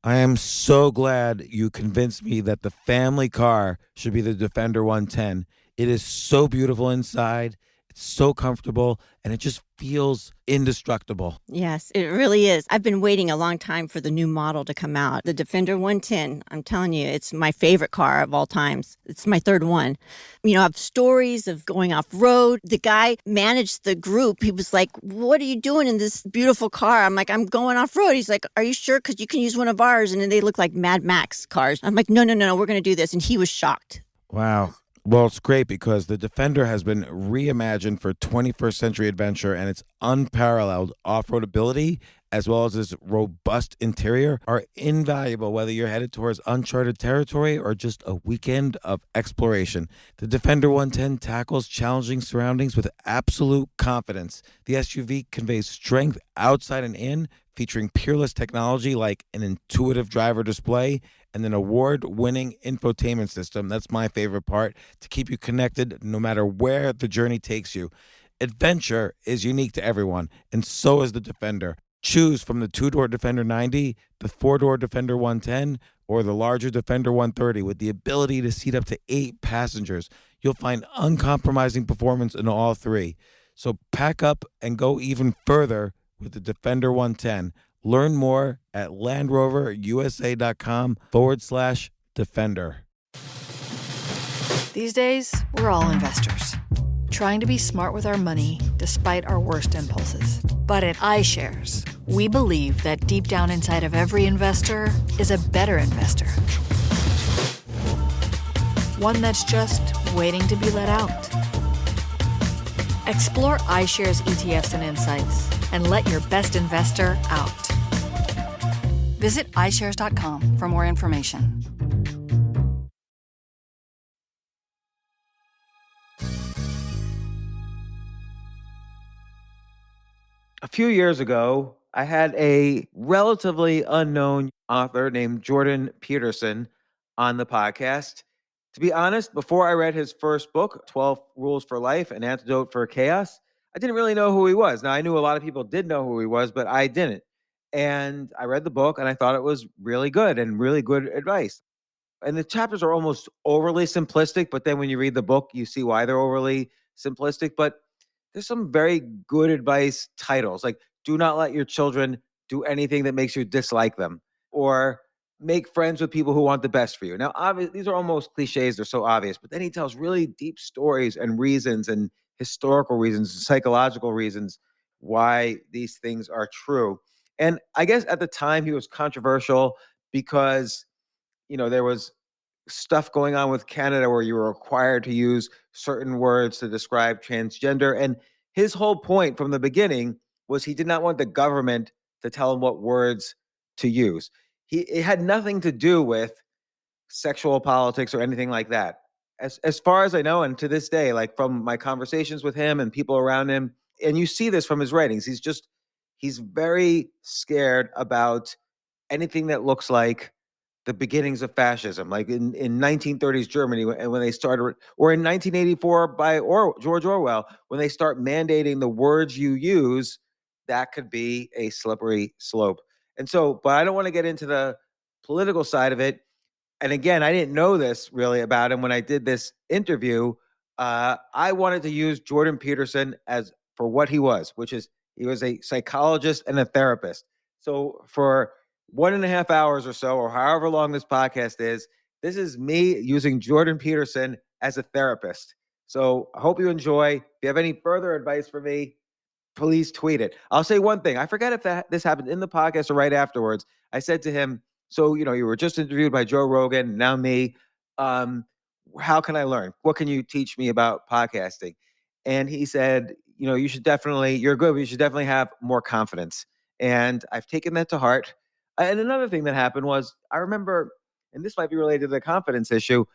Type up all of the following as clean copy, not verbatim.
I am so glad you convinced me that the family car should be the Defender 110. It is so beautiful inside, it's so comfortable, and it just feels indestructible. Yes, it really is. I've been waiting a long time for the new model to come out. The Defender 110, I'm telling you, it's my favorite car of all times. It's my third one. You know, I have stories of going off road. The guy managed the group. He was like, "What are you doing in this beautiful car?" I'm like, "I'm going off road." He's like, "Are you sure? Because you can use one of ours." And then they look like Mad Max cars. I'm like, "No, no, no, no, we're going to do this." And he was shocked. Wow. Well, it's great because the Defender has been reimagined for 21st century adventure, and its unparalleled off-road ability as well as its robust interior are invaluable whether you're headed towards uncharted territory or just a weekend of exploration. The Defender 110 tackles challenging surroundings with absolute confidence. The SUV conveys strength outside and in, featuring peerless technology like an intuitive driver display and an award-winning infotainment system. That's my favorite part, to keep you connected no matter where the journey takes you. Adventure is unique to everyone, and so is the Defender. Choose from the two-door Defender 90, the four-door Defender 110, or the larger Defender 130 with the ability to seat up to 8 passengers. You'll find uncompromising performance in all three. So pack up and go even further with the Defender 110. Learn more at LandRoverUSA.com/Defender. These days, we're all investors, trying to be smart with our money despite our worst impulses. But at iShares, we believe that deep down inside of every investor is a better investor. One that's just waiting to be let out. Explore iShares ETFs and insights and let your best investor out. Visit iShares.com for more information. A few years ago, I had a relatively unknown author named Jordan Peterson on the podcast. To be honest, before I read his first book, 12 Rules for Life, An Antidote for Chaos, I didn't really know who he was. Now, I knew a lot of people did know who he was, but I didn't. And I read the book and I thought it was really good and really good advice. And the chapters are almost overly simplistic, but then when you read the book, you see why they're overly simplistic. But there's some very good advice titles, like do not let your children do anything that makes you dislike them, or make friends with people who want the best for you. Now, obviously, these are almost cliches. They're so obvious, but then he tells really deep stories and reasons and historical reasons, psychological reasons why these things are true. And I guess at the time he was controversial because, there was stuff going on with Canada where you were required to use certain words to describe transgender. And his whole point from the beginning was he did not want the government to tell him what words to use. It had nothing to do with sexual politics or anything like that. As far as I know, and to this day, like from my conversations with him and people around him, and you see this from his writings, he's very scared about anything that looks like the beginnings of fascism, like in 1930s Germany, when they started, or in 1984 by George Orwell, when they start mandating the words you use, that could be a slippery slope. And so, but I don't want to get into the political side of it. And again, I didn't know this really about him when I did this interview. I wanted to use Jordan Peterson as for what he was, which is he was a psychologist and a therapist. So for 1.5 hours or so, or however long this podcast is, this is me using Jordan Peterson as a therapist. So I hope you enjoy. If you have any further advice for me, please tweet it. I'll say one thing. I forget if this happened in the podcast or right afterwards. I said to him, so, you were just interviewed by Joe Rogan, now me. How can I learn? What can you teach me about podcasting? And he said, you're good, but you should definitely have more confidence. And I've taken that to heart. And another thing that happened was I remember, and this might be related to the confidence issue,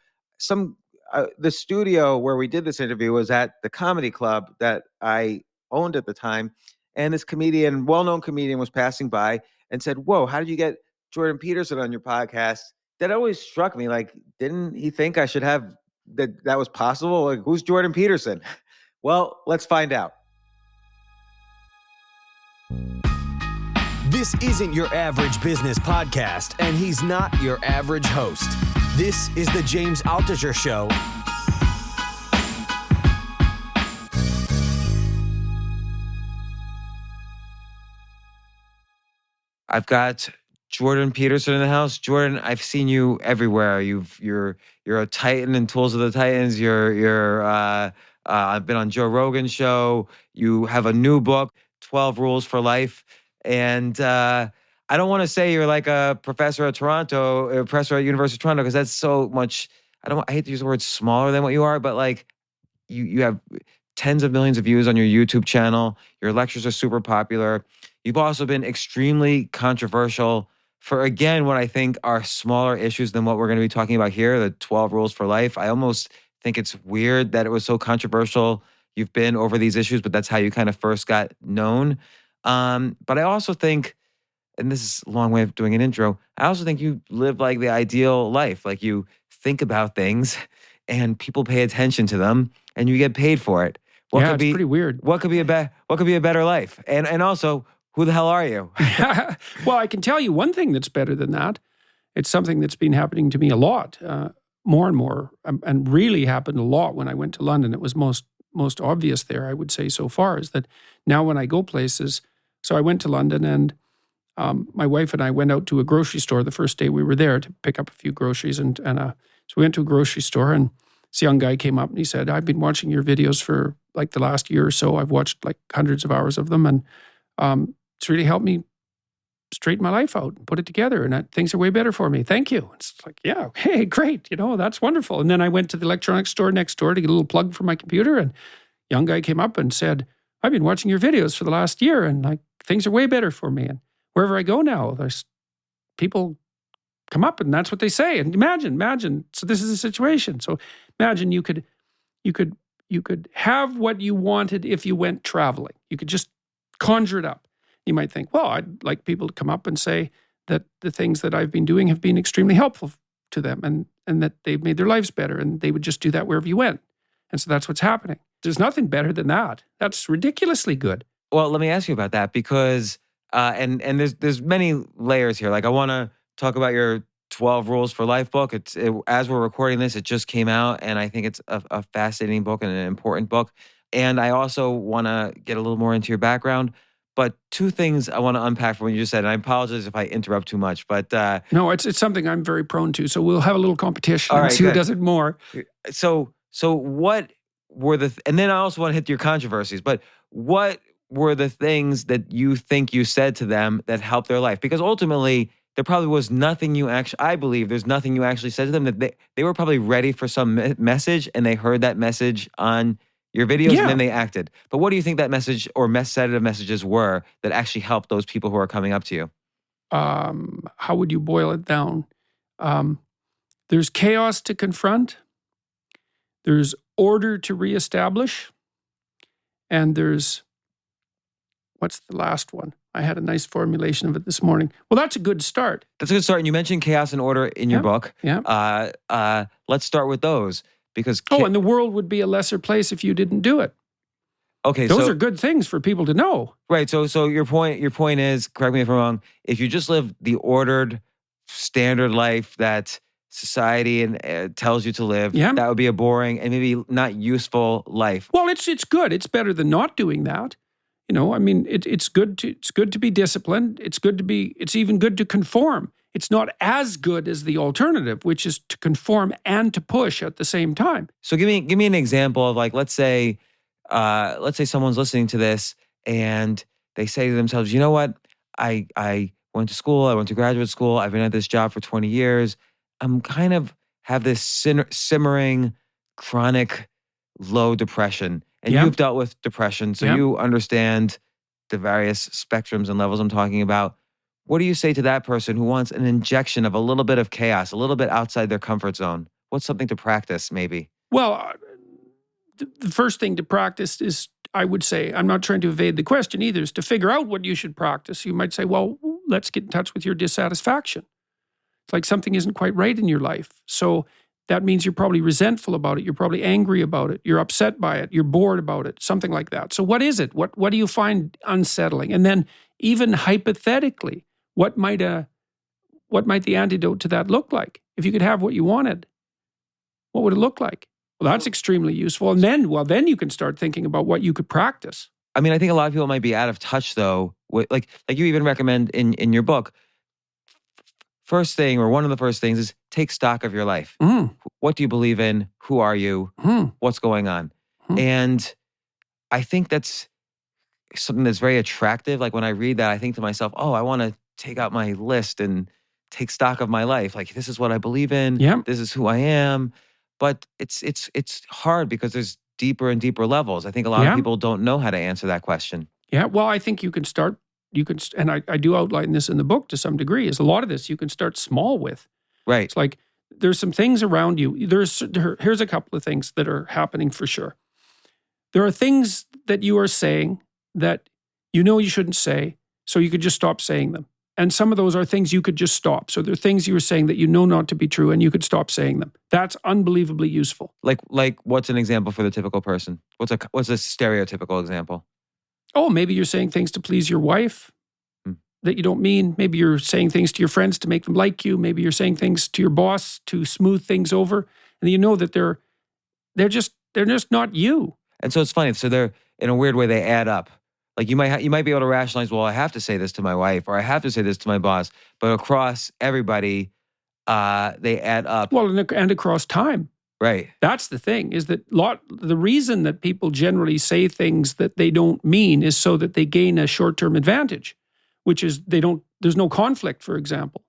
the studio where we did this interview was at the comedy club that I owned at the time. And this well-known comedian was passing by and said, "Whoa, how did you get Jordan Peterson on your podcast?" That always struck me. Like, didn't he think I should have that was possible? Like, who's Jordan Peterson? Well, let's find out. This isn't your average business podcast, and he's not your average host. This is the James Altucher Show. I've got Jordan Peterson in the house. Jordan, I've seen you everywhere. You're a Titan in Tools of the Titans. I've been on Joe Rogan's show. You have a new book, 12 Rules for Life. And I don't want to say you're like a professor at University of Toronto, because that's so much, I hate to use the word smaller than what you are, but like you have tens of millions of views on your YouTube channel. Your lectures are super popular. You've also been extremely controversial for, again, what I think are smaller issues than what we're going to be talking about here, the 12 Rules for Life. I almost think it's weird that it was so controversial. You've been over these issues, but that's how you kind of first got known. But I also think, and this is a long way of doing an intro, I also think you live like the ideal life. Like you think about things and people pay attention to them and you get paid for it. It's pretty weird. What could be a better life? And also, who the hell are you? Well, I can tell you one thing that's better than that. It's something that's been happening to me a lot, more and more, and really happened a lot when I went to London. It was most obvious there, I would say so far, is that now when I go places, so I went to London and my wife and I went out to a grocery store the first day we were there to pick up a few groceries. So we went to a grocery store and this young guy came up and he said, I've been watching your videos for like the last year or so. I've watched like hundreds of hours of them and it's really helped me straighten my life out and put it together and things are way better for me. Thank you. It's like, yeah, hey, great. That's wonderful. And then I went to the electronics store next door to get a little plug for my computer and a young guy came up and said, I've been watching your videos for the last year and like things are way better for me. And wherever I go now, there's people come up and that's what they say. And imagine. So this is a situation. So imagine you could have what you wanted if you went traveling. You could just conjure it up. You might think, well, I'd like people to come up and say that the things that I've been doing have been extremely helpful to them and that they've made their lives better and they would just do that wherever you went. And so that's what's happening. There's nothing better than that. That's ridiculously good. Well, let me ask you about that because, and there's many layers here. Like I want to talk about your 12 Rules for Life book. As we're recording this, it just came out and I think it's a fascinating book and an important book. And I also want to get a little more into your background. But two things I want to unpack from what you just said, and I apologize if I interrupt too much, but... no, it's something I'm very prone to, so we'll have a little competition and see good. Who does it more. So what were and then I also want to hit your controversies, but what were the things that you think you said to them that helped their life? Because ultimately, there probably was nothing I believe there's nothing you actually said to them that they were probably ready for some message, and they heard that message on your videos, and then they acted. But what do you think that message or set of messages were that actually helped those people who are coming up to you? How would you boil it down? There's chaos to confront. There's order to reestablish. And there's, what's the last one? I had a nice formulation of it this morning. Well, that's a good start. That's a good start. And you mentioned chaos and order in your book. Yeah. Let's start with those. Because and the world would be a lesser place if you didn't do it. Okay, those are good things for people to know. Right. So your point is, correct me if I'm wrong, if you just live the ordered, standard life that society and tells you to live, that would be a boring and maybe not useful life. Well, it's good. It's better than not doing that. It's good to be disciplined. It's even good to conform. It's not as good as the alternative, which is to conform and to push at the same time. So give me an example of, like, let's say someone's listening to this and they say to themselves, you know what? I went to school, I went to graduate school, I've been at this job for 20 years. I'm kind of have this simmering, chronic, low depression. And you've dealt with depression, so you understand the various spectrums and levels I'm talking about. What do you say to that person who wants an injection of a little bit of chaos, a little bit outside their comfort zone? What's something to practice, maybe? Well, the first thing to practice is, I would say, I'm not trying to evade the question either, is to figure out what you should practice. You might say, well, let's get in touch with your dissatisfaction. It's like something isn't quite right in your life. So that means you're probably resentful about it. You're probably angry about it. You're upset by it. You're bored about it, something like that. So what is it? What do you find unsettling? And then even hypothetically, what might the antidote to that look like? If you could have what you wanted, what would it look like? Well, that's extremely useful. And then you can start thinking about what you could practice. I mean, I think a lot of people might be out of touch though. Like you even recommend in your book, first thing, or one of the first things, is take stock of your life. What do you believe in? Who are you? What's going on? And I think that's something that's very attractive. Like when I read that, I think to myself, oh, I want to take out my list and take stock of my life. Like, this is what I believe in. Yeah. This is who I am. But it's hard because there's deeper and deeper levels. I think a lot of people don't know how to answer that question. Yeah, well, I think you can start, and I do outline this in the book to some degree, is a lot of this you can start small with. Right. It's like, there's some things around you. Here's a couple of things that are happening for sure. There are things that you are saying that you know you shouldn't say, so you could just stop saying them. And some of those are things you could just stop. So there are things you were saying that you know not to be true, and you could stop saying them. That's unbelievably useful. Like what's an example for the typical person? What's a stereotypical example? Oh, maybe you're saying things to please your wife that you don't mean. Maybe you're saying things to your friends to make them like you. Maybe you're saying things to your boss to smooth things over. And you know that they're just not you. And so it's funny. So they're, in a weird way, they add up. Like you might be able to rationalize, well, I have to say this to my wife, or I have to say this to my boss. But across everybody, they add up. Well, and across time. Right. That's the thing, is that the reason that people generally say things that they don't mean is so that they gain a short-term advantage, which is there's no conflict, for example.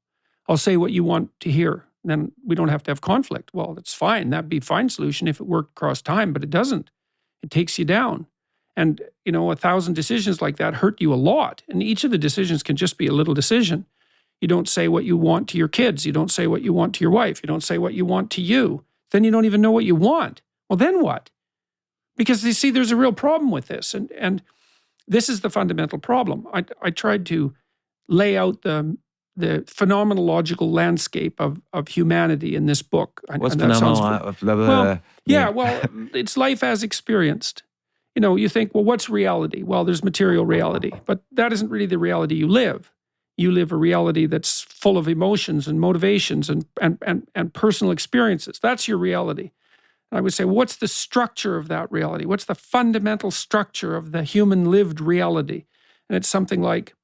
I'll say what you want to hear, then we don't have to have conflict. Well, that's fine. That'd be a fine solution if it worked across time, but it doesn't. It takes you down. And, 1,000 decisions like that hurt you a lot. And each of the decisions can just be a little decision. You don't say what you want to your kids. You don't say what you want to your wife. You don't say what you want to you. Then you don't even know what you want. Well, then what? Because you see, there's a real problem with this. And this is the fundamental problem. I tried to lay out the phenomenological landscape of humanity in this book. What's phenomenal? Well, it's life as experienced. You think, well, what's reality? Well, there's material reality, but that isn't really the reality you live. You live a reality that's full of emotions and motivations and personal experiences. That's your reality. And I would say, what's the structure of that reality? What's the fundamental structure of the human lived reality? And it's something like,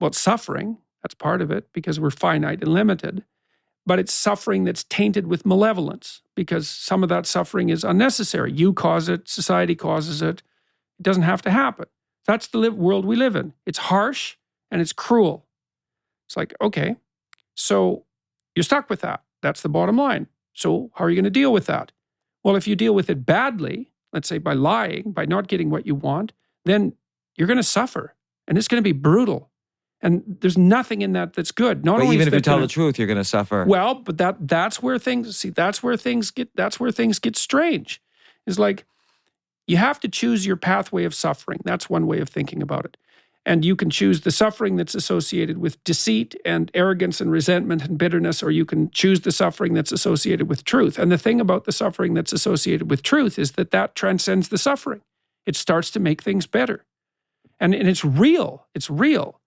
well, it's suffering. That's part of it, because we're finite and limited. But it's suffering that's tainted with malevolence, because some of that suffering is unnecessary. You cause it, society causes it. It doesn't have to happen. That's the world we live in. It's harsh and it's cruel. It's like, okay, so you're stuck with that. That's the bottom line. So how are you going to deal with that? Well, if you deal with it badly, let's say by lying, by not getting what you want, then you're going to suffer, and it's going to be brutal. And there's nothing in that that's good. But even if you tell the truth, you're going to suffer. Well, but that's where things get strange. It's like, you have to choose your pathway of suffering. That's one way of thinking about it. And you can choose the suffering that's associated with deceit and arrogance and resentment and bitterness, or you can choose the suffering that's associated with truth. And the thing about the suffering that's associated with truth is that transcends the suffering. It starts to make things better. And it's real. It's real.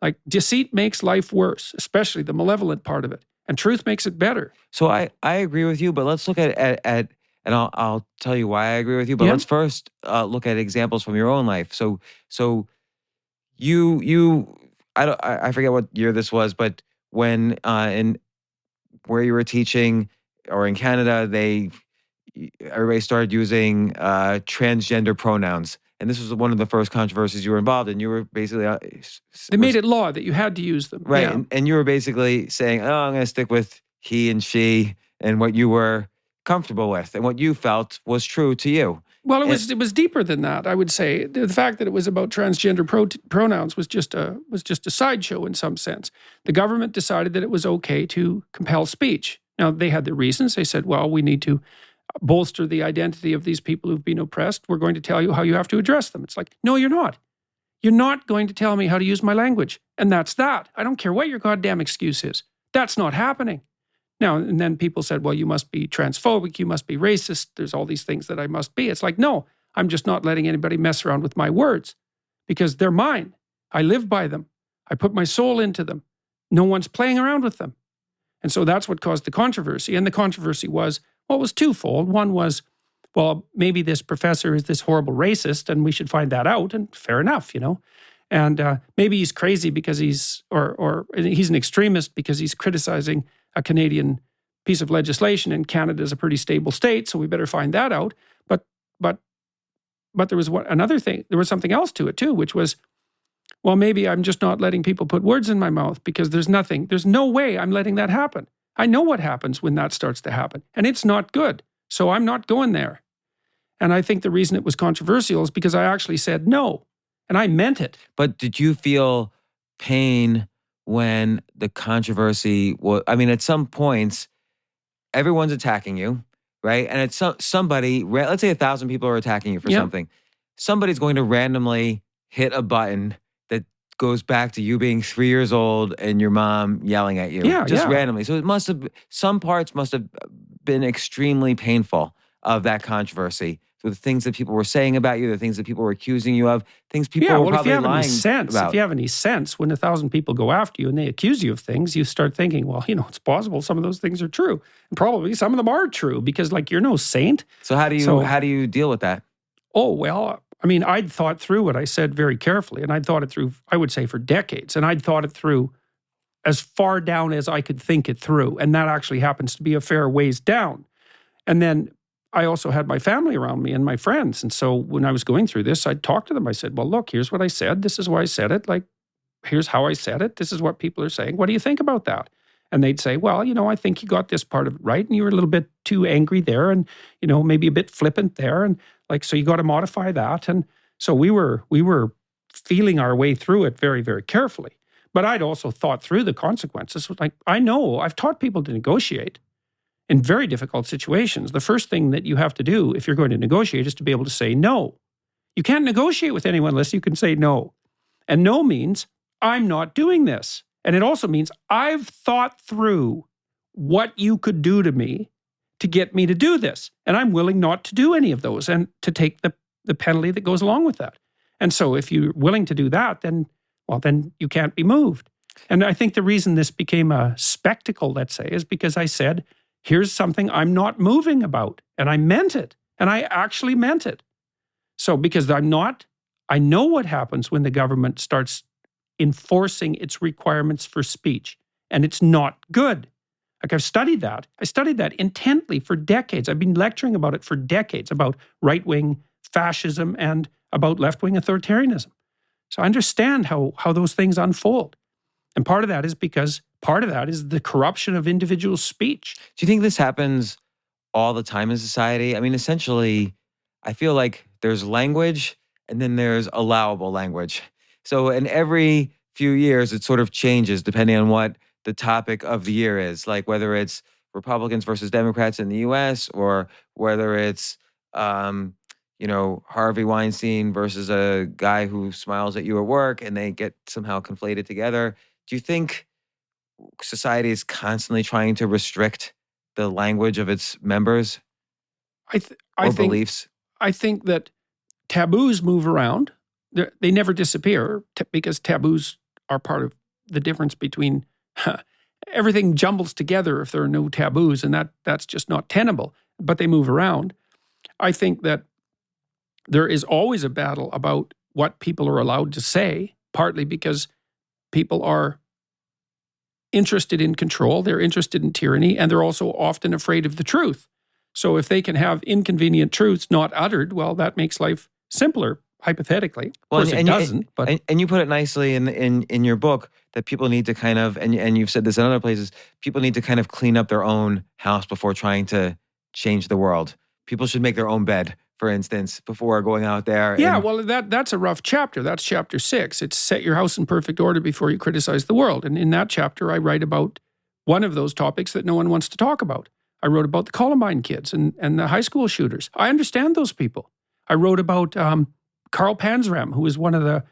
Like, deceit makes life worse, especially the malevolent part of it. And truth makes it better. So I agree with you, but let's look at and I'll tell you why I agree with you. But let's first look at examples from your own life. So you I forget what year this was, but when where you were teaching, or in Canada, everybody started using transgender pronouns. And this was one of the first controversies you were involved in. You were basically... they made it law that you had to use them. Right. Yeah. And you were basically saying, oh, I'm going to stick with he and she, and what you were comfortable with and what you felt was true to you. Well, it was deeper than that, I would say. The fact that it was about transgender pronouns was just a sideshow in some sense. The government decided that it was okay to compel speech. Now, they had their reasons. They said, well, we need to bolster the identity of these people who've been oppressed. We're going to tell you how you have to address them. It's like, no, you're not. You're not going to tell me how to use my language. And that's that. I don't care what your goddamn excuse is. That's not happening. Now, and then people said, well, you must be transphobic, you must be racist, there's all these things that I must be. It's like, no, I'm just not letting anybody mess around with my words because they're mine. I live by them. I put my soul into them. No one's playing around with them. And so that's what caused the controversy. And the controversy was, well, it was twofold. One was, well, maybe this professor is this horrible racist and we should find that out. And fair enough, And maybe he's crazy because he's an extremist because he's criticizing a Canadian piece of legislation, and Canada is a pretty stable state, so we better find that out. But there was another thing. There was something else to it too, which was, well, maybe I'm just not letting people put words in my mouth because there's no way I'm letting that happen. I know what happens when that starts to happen, and it's not good. So I'm not going there. And I think the reason it was controversial is because I actually said no, and I meant it. But did you feel pain when the controversy was, at some points, everyone's attacking you, right? And it's somebody, let's say 1,000 people are attacking you for something. Somebody's going to randomly hit a button that goes back to you being 3 years old and your mom yelling at you. Randomly. So some parts must have been extremely painful of that controversy. So the things that people were saying about you, the things that people were accusing you of, things people were probably lying about. If you have any sense, when 1,000 people go after you and they accuse you of things, you start thinking, well, it's possible some of those things are true. And probably some of them are true because you're no saint. So how do you deal with that? Oh, well, I'd thought through what I said very carefully, and I'd thought it through, I would say, for decades. And I'd thought it through as far down as I could think it through. And that actually happens to be a fair ways down. And then I also had my family around me and my friends. And so when I was going through this, I'd talk to them. I said, well, look, here's what I said. This is why I said it. Here's how I said it. This is what people are saying. What do you think about that? And they'd say, well, I think you got this part of it right. And you were a little bit too angry there. And, maybe a bit flippant there. And so you got to modify that. And so we were feeling our way through it very, very carefully. But I'd also thought through the consequences. I know I've taught people to negotiate in very difficult situations. The first thing that you have to do if you're going to negotiate is to be able to say no. You can't negotiate with anyone unless you can say no. And no means, I'm not doing this. And it also means, I've thought through what you could do to me to get me to do this. And I'm willing not to do any of those and to take the penalty that goes along with that. And so if you're willing to do that, then you can't be moved. And I think the reason this became a spectacle, let's say, is because I said, here's something I'm not moving about. And I meant it. And I actually meant it. So because I know what happens when the government starts enforcing its requirements for speech. And it's not good. I've studied that. I studied that intently for decades. I've been lecturing about it for decades, about right-wing fascism and about left-wing authoritarianism. So I understand how those things unfold. And part of that is because part of that is the corruption of individual speech. Do you think this happens all the time in society? Essentially, I feel like there's language and then there's allowable language. So in every few years, it sort of changes depending on what the topic of the year is, like whether it's Republicans versus Democrats in the U.S. or whether it's, Harvey Weinstein versus a guy who smiles at you at work and they get somehow conflated together. Do you think society is constantly trying to restrict the language of its members or beliefs? I think that taboos move around. They never disappear because taboos are part of the difference between everything jumbles together if there are no taboos, and that's just not tenable, but they move around. I think that there is always a battle about what people are allowed to say, partly because people are interested in control, they're interested in tyranny, and they're also often afraid of the truth. So if they can have inconvenient truths not uttered, well, that makes life simpler, hypothetically. Of course, it doesn't. And you put it nicely in your book that people need to kind of, and you've said this in other places, people need to kind of clean up their own house before trying to change the world. People should make their own bed, for instance, before going out there. Well, that's a rough chapter. That's chapter 6. It's set your house in perfect order before you criticize the world. And in that chapter, I write about one of those topics that no one wants to talk about. I wrote about the Columbine kids and the high school shooters. I understand those people. I wrote about Carl Panzram, who was one of the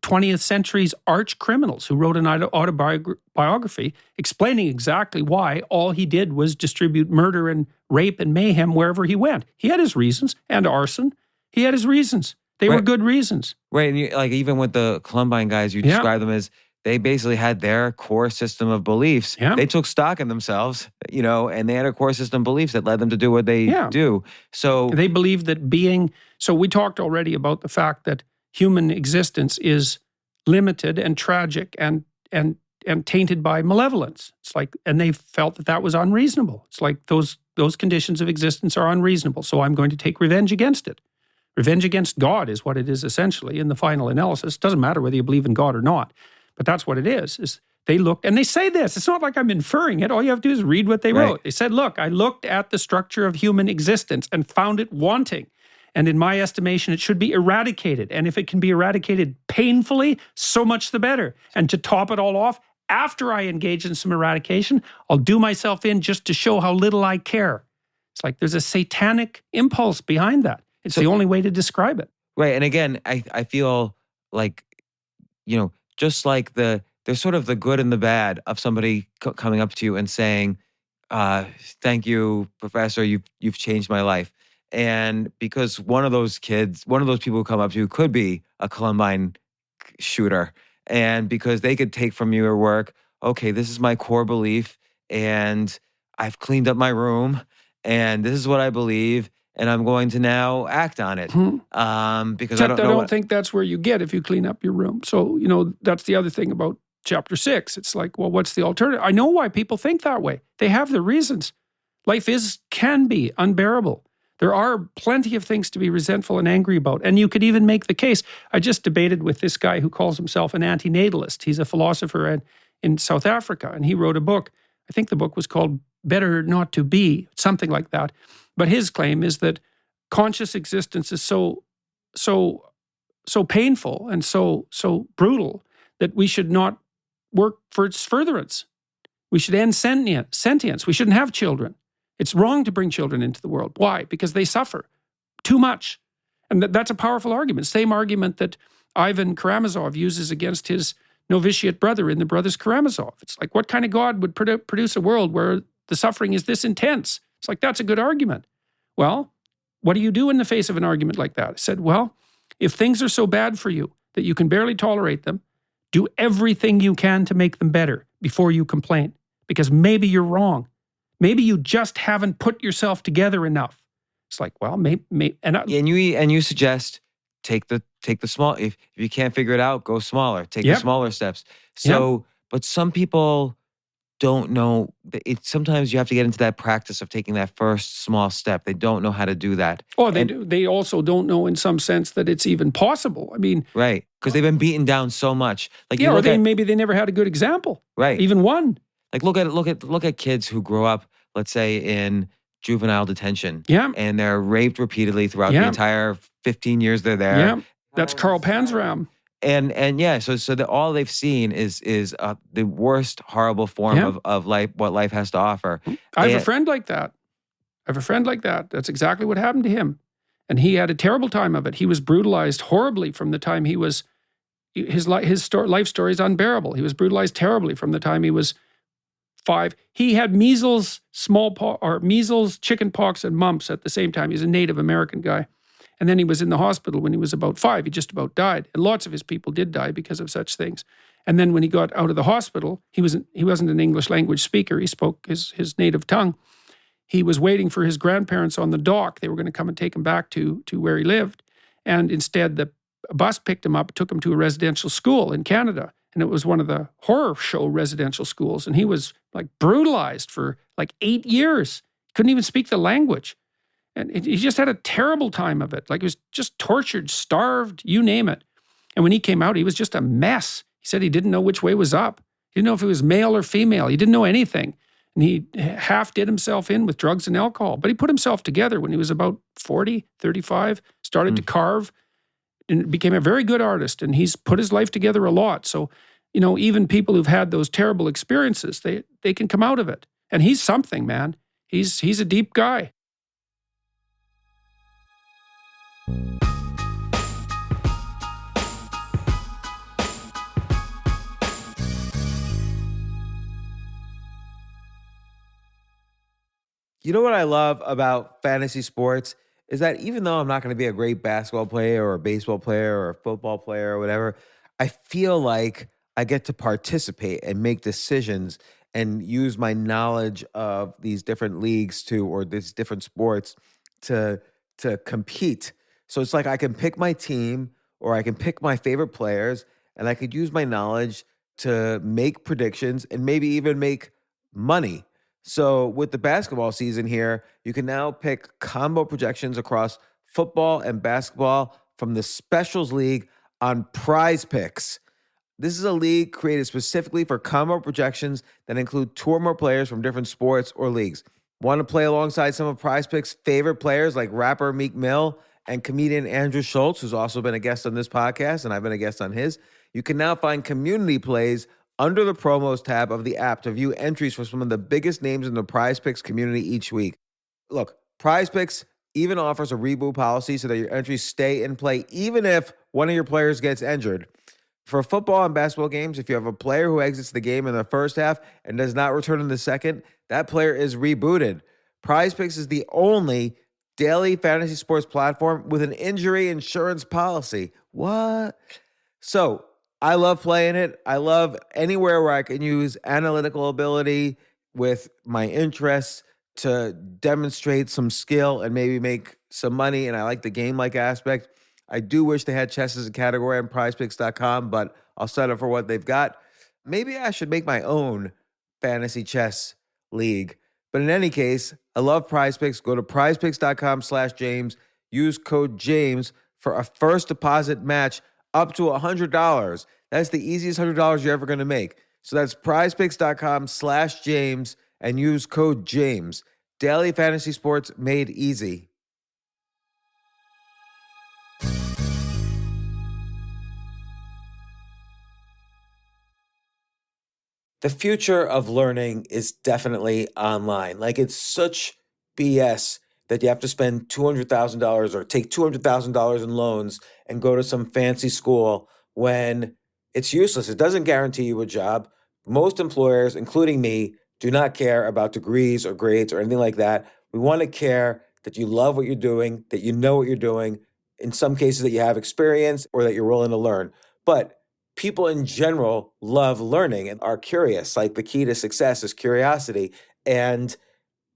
20th century's arch criminals who wrote an autobiography explaining exactly why all he did was distribute murder and rape and mayhem wherever he went. He had his reasons, and arson. He had his reasons. They were good reasons. Right. And like even with the Columbine guys, you describe them as they basically had their core system of beliefs. Yeah. They took stock in themselves, and they had a core system of beliefs that led them to do what they do. So they believed that so we talked already about the fact that human existence is limited and tragic and tainted by malevolence. It's like, and they felt that was unreasonable. It's like those conditions of existence are unreasonable. So I'm going to take revenge against it. Revenge against God is what it is essentially in the final analysis. It doesn't matter whether you believe in God or not, but that's what it is they look, and they say this, it's not like I'm inferring it. All you have to do is read what they wrote. They said, look, I looked at the structure of human existence and found it wanting. And in my estimation, it should be eradicated. And if it can be eradicated painfully, so much the better. And to top it all off, after I engage in some eradication, I'll do myself in just to show how little I care. It's like there's a satanic impulse behind that. It's the only way to describe it. Right. And again, I feel like, just like there's sort of the good and the bad of somebody coming up to you and saying, thank you, Professor, you've changed my life. And because one of those people who come up to you could be a Columbine shooter. And because they could take from your work, okay, this is my core belief and I've cleaned up my room and this is what I believe. And I'm going to now act on it because I don't think that's where you get if you clean up your room. So, that's the other thing about chapter 6. It's like, well, what's the alternative? I know why people think that way. They have their reasons. Life can be unbearable. There are plenty of things to be resentful and angry about. And you could even make the case. I just debated with this guy who calls himself an antinatalist. He's a philosopher in South Africa, and he wrote a book. I think the book was called Better Not to Be, something like that. But his claim is that conscious existence is so painful and so brutal that we should not work for its furtherance. We should end sentience. We shouldn't have children. It's wrong to bring children into the world. Why? Because they suffer too much. And that's a powerful argument. Same argument that Ivan Karamazov uses against his novitiate brother in the Brothers Karamazov. It's like, what kind of God would produce a world where the suffering is this intense? It's like, that's a good argument. Well, what do you do in the face of an argument like that? I said, well, if things are so bad for you that you can barely tolerate them, do everything you can to make them better before you complain. Because maybe you're wrong. Maybe you just haven't put yourself together enough. It's like, well, maybe and you suggest take the small. If you can't figure it out, go smaller. Take the smaller steps. So, but some people don't know. Sometimes you have to get into that practice of taking that first small step. They don't know how to do that. Oh, they do. They also don't know in some sense that it's even possible. I mean, right? Because they've been beaten down so much. Like maybe they never had a good example. Right. Even one. Like look at kids who grow up, let's say, in juvenile detention. Yeah. And they're raped repeatedly throughout the entire 15 years they're there. Yeah. That's Carl Panzram. And so that all they've seen is the worst horrible form of life, what life has to offer. I have a friend like that. That's exactly what happened to him. And he had a terrible time of it. He was brutalized horribly from the time he was, his life story is unbearable. He was brutalized terribly from the time he was 5. He had measles, measles, chickenpox, and mumps at the same time. He's a Native American guy. And then he was in the hospital when he was about 5. He just about died. And lots of his people did die because of such things. And then when he got out of the hospital, he wasn't an English language speaker. He spoke his native tongue. He was waiting for his grandparents on the dock. They were going to come and take him back to where he lived. And instead, the bus picked him up, took him to a residential school in Canada. And it was one of the horror show residential schools. And he was like brutalized for like 8 years. He couldn't even speak the language. And he just had a terrible time of it. Like he was just tortured, starved, you name it. And when he came out, he was just a mess. He said he didn't know which way was up. He didn't know if he was male or female. He didn't know anything. And he half did himself in with drugs and alcohol. But he put himself together when he was about 40, 35, started to carve, and became a very good artist. And he's put his life together a lot. So, even people who've had those terrible experiences, they can come out of it. And he's something, man. He's a deep guy. You know what I love about fantasy sports is that even though I'm not going to be a great basketball player or a baseball player or a football player or whatever, I feel like I get to participate and make decisions and use my knowledge of these different leagues or these different sports to compete. So it's like I can pick my team or I can pick my favorite players and I could use my knowledge to make predictions and maybe even make money. So with the basketball season here, you can now pick combo projections across football and basketball from the Specials League on Prize Picks. This is a league created specifically for combo projections that include two or more players from different sports or leagues. Want to play alongside some of Prize Picks' favorite players like rapper Meek Mill and comedian Andrew Schultz, who's also been a guest on this podcast, and I've been a guest on his? You can now find community plays under the promos tab of the app to view entries for some of the biggest names in the Prize Picks community each week. Look, Prize Picks even offers a reboot policy so that your entries stay in play even if one of your players gets injured. For football and basketball games, if you have a player who exits the game in the first half and does not return in the second, that player is rebooted. Prize Picks is the only daily fantasy sports platform with an injury insurance policy. What? So I love playing it. I love anywhere where I can use analytical ability with my interests to demonstrate some skill and maybe make some money. And I like the game-like aspect. I do wish they had chess as a category on prizepicks.com, but I'll settle for what they've got. Maybe I should make my own fantasy chess league. But in any case, I love Prize Picks. Go to prizepicks.com/James. Use code James for a first deposit match up to $100. That's the easiest $100 you're ever going to make. So that's prizepicks.com/James and use code James. Daily fantasy sports made easy. The future of learning is definitely online. Like, it's such BS that you have to spend $200,000 or take $200,000 in loans and go to some fancy school when it's useless. It doesn't guarantee you a job. Most employers, including me, do not care about degrees or grades or anything like that. We want to care that you love what you're doing, that you know what you're doing, in some cases that you have experience or that you're willing to learn. But people in general love learning and are curious. Like, the key to success is curiosity. And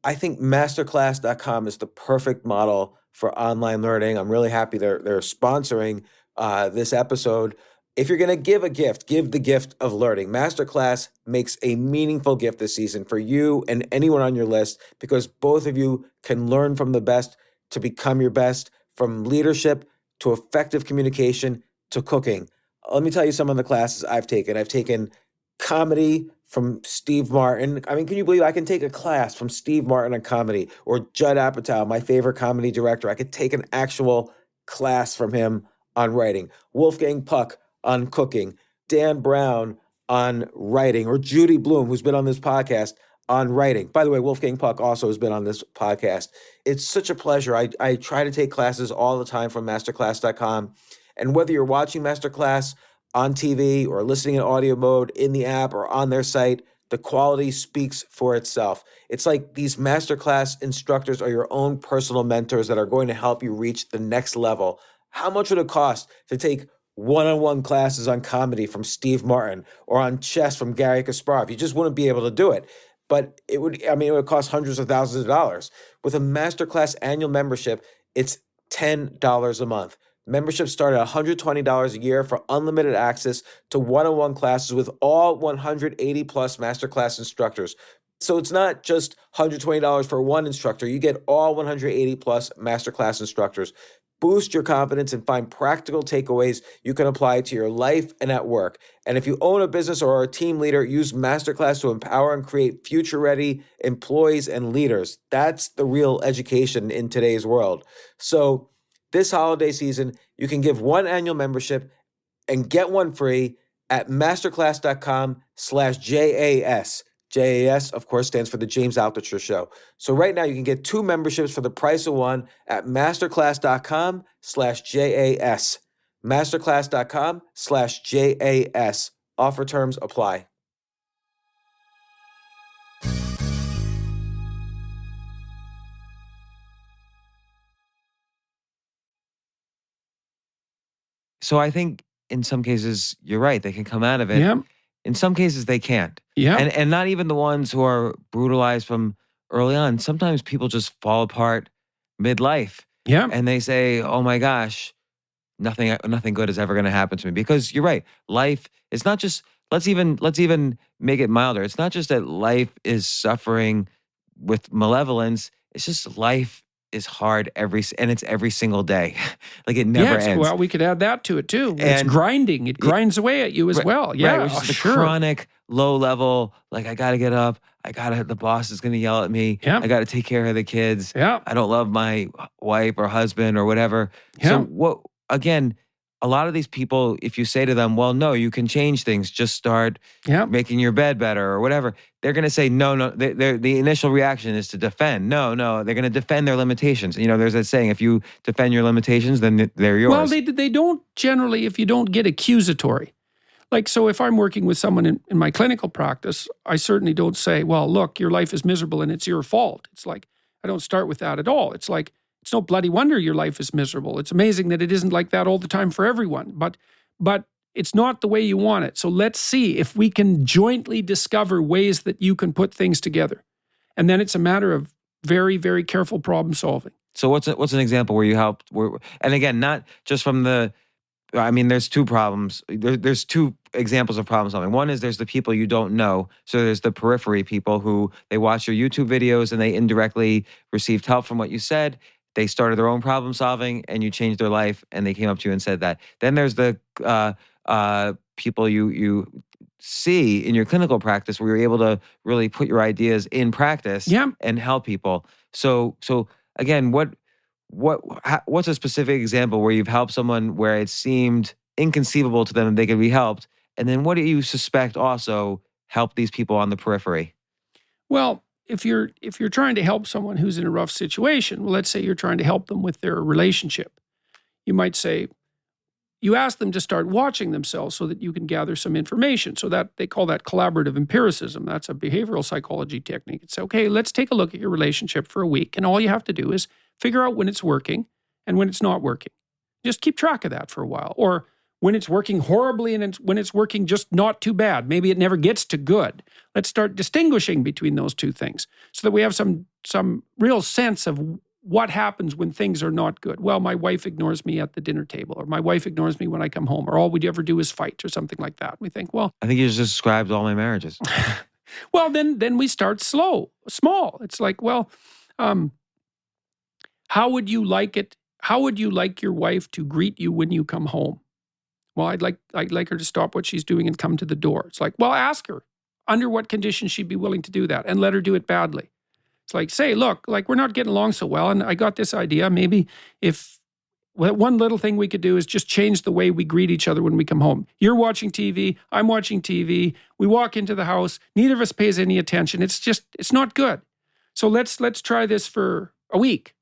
I think masterclass.com is the perfect model for online learning. I'm really happy they're sponsoring this episode. If you're going to give a gift, give the gift of learning. Masterclass makes a meaningful gift this season for you and anyone on your list, because both of you can learn from the best to become your best, from leadership to effective communication to cooking. Let me tell you some of the classes I've taken. I've taken comedy from Steve Martin. I mean, can you believe I can take a class from Steve Martin on comedy, or Judd Apatow, my favorite comedy director? I could take an actual class from him on writing. Wolfgang Puck on cooking. Dan Brown on writing, or Judy Bloom, who's been on this podcast, on writing. By the way, Wolfgang Puck also has been on this podcast. It's such a pleasure. I try to take classes all the time from masterclass.com. And whether you're watching Masterclass on TV or listening in audio mode in the app or on their site, the quality speaks for itself. It's like these Masterclass instructors are your own personal mentors that are going to help you reach the next level. How much would it cost to take one-on-one classes on comedy from Steve Martin or on chess from Gary Kasparov? You just wouldn't be able to do it. But it would cost hundreds of thousands of dollars. With a Masterclass annual membership, it's $10 a month. Memberships start at $120 a year for unlimited access to one-on-one classes with all 180 plus Masterclass instructors. So it's not just $120 for one instructor. You get all 180 plus Masterclass instructors. Boost your confidence and find practical takeaways you can apply to your life and at work. And if you own a business or are a team leader, use Masterclass to empower and create future-ready employees and leaders. That's the real education in today's world. So this holiday season, you can give one annual membership and get one free at masterclass.com/JAS. JAS, of course, stands for the James Altucher Show. So right now you can get two memberships for the price of one at masterclass.com/JAS. Masterclass.com/JAS. Offer terms apply. So I think in some cases, you're right. They can come out of it. Yeah. In some cases, they can't. Yeah. And not even the ones who are brutalized from early on. Sometimes people just fall apart midlife. Yeah. And they say, oh my gosh, nothing good is ever going to happen to me. Because you're right. Life, it's not just, let's even make it milder. It's not just that life is suffering with malevolence. It's just life is hard and it's every single day. Like it never Yes, ends. well, we could add that to it too. It's And- It grinds away at you as well. Yeah, Right, which is the sure. chronic low level, like I gotta get up, the boss is gonna yell at me, Yeah. I gotta take care of the kids, Yeah. I don't love my wife or husband or whatever. Yeah. So again, a lot of these people, if you say to them, well, no, you can change things, just start Yeah. making your bed better or whatever, they're gonna say, no, the initial reaction is to defend. No, they're gonna defend their limitations. You know, there's that saying, if you defend your limitations, then they're yours. Well, they don't generally, if you don't get accusatory. Like, so if I'm working with someone in my clinical practice, I certainly don't say, well, look, your life is miserable and it's your fault. It's like, I don't start with that at all. It's like, it's no bloody wonder your life is miserable. It's amazing that it isn't like that all the time for everyone, but it's not the way you want it. So let's see if we can jointly discover ways that you can put things together. And then it's a matter of very, very careful problem solving. So what's an example where you helped? And again, not just from there's two problems. There's two examples of problem solving. One is there's the people you don't know. So there's the periphery people who they watch your YouTube videos and they indirectly received help from what you said. They started their own problem solving and you changed their life and they came up to you and said that. Then there's the people you see in your clinical practice where you're able to really put your ideas in practice and help people. So again, what's a specific example where you've helped someone where it seemed inconceivable to them that they could be helped? And then what do you suspect also helped these people on the periphery? Well, if you're trying to help someone who's in a rough situation, well, let's say you're trying to help them with their relationship. You might say, you ask them to start watching themselves so that you can gather some information. So that they call that collaborative empiricism. That's a behavioral psychology technique. It's okay, let's take a look at your relationship for a week. And all you have to do is figure out when it's working and when it's not working. Just keep track of that for a while. Or when it's working horribly and when it's working just not too bad. Maybe it never gets to good. Let's start distinguishing between those two things so that we have some real sense of what happens when things are not good. Well, my wife ignores me at the dinner table, or my wife ignores me when I come home, or all we ever do is fight, or something like that. We think, well, I think you just described all my marriages. well, then we start small. It's like, well, how would you like it? How would you like your wife to greet you when you come home? Well, I'd like her to stop what she's doing and come to the door. It's like, well, ask her under what conditions she'd be willing to do that, and let her do it badly. It's like, say, look, like we're not getting along so well, and I got this idea. Maybe if one little thing we could do is just change the way we greet each other when we come home. You're watching TV, I'm watching TV. We walk into the house, neither of us pays any attention. It's not good. So let's try this for a week,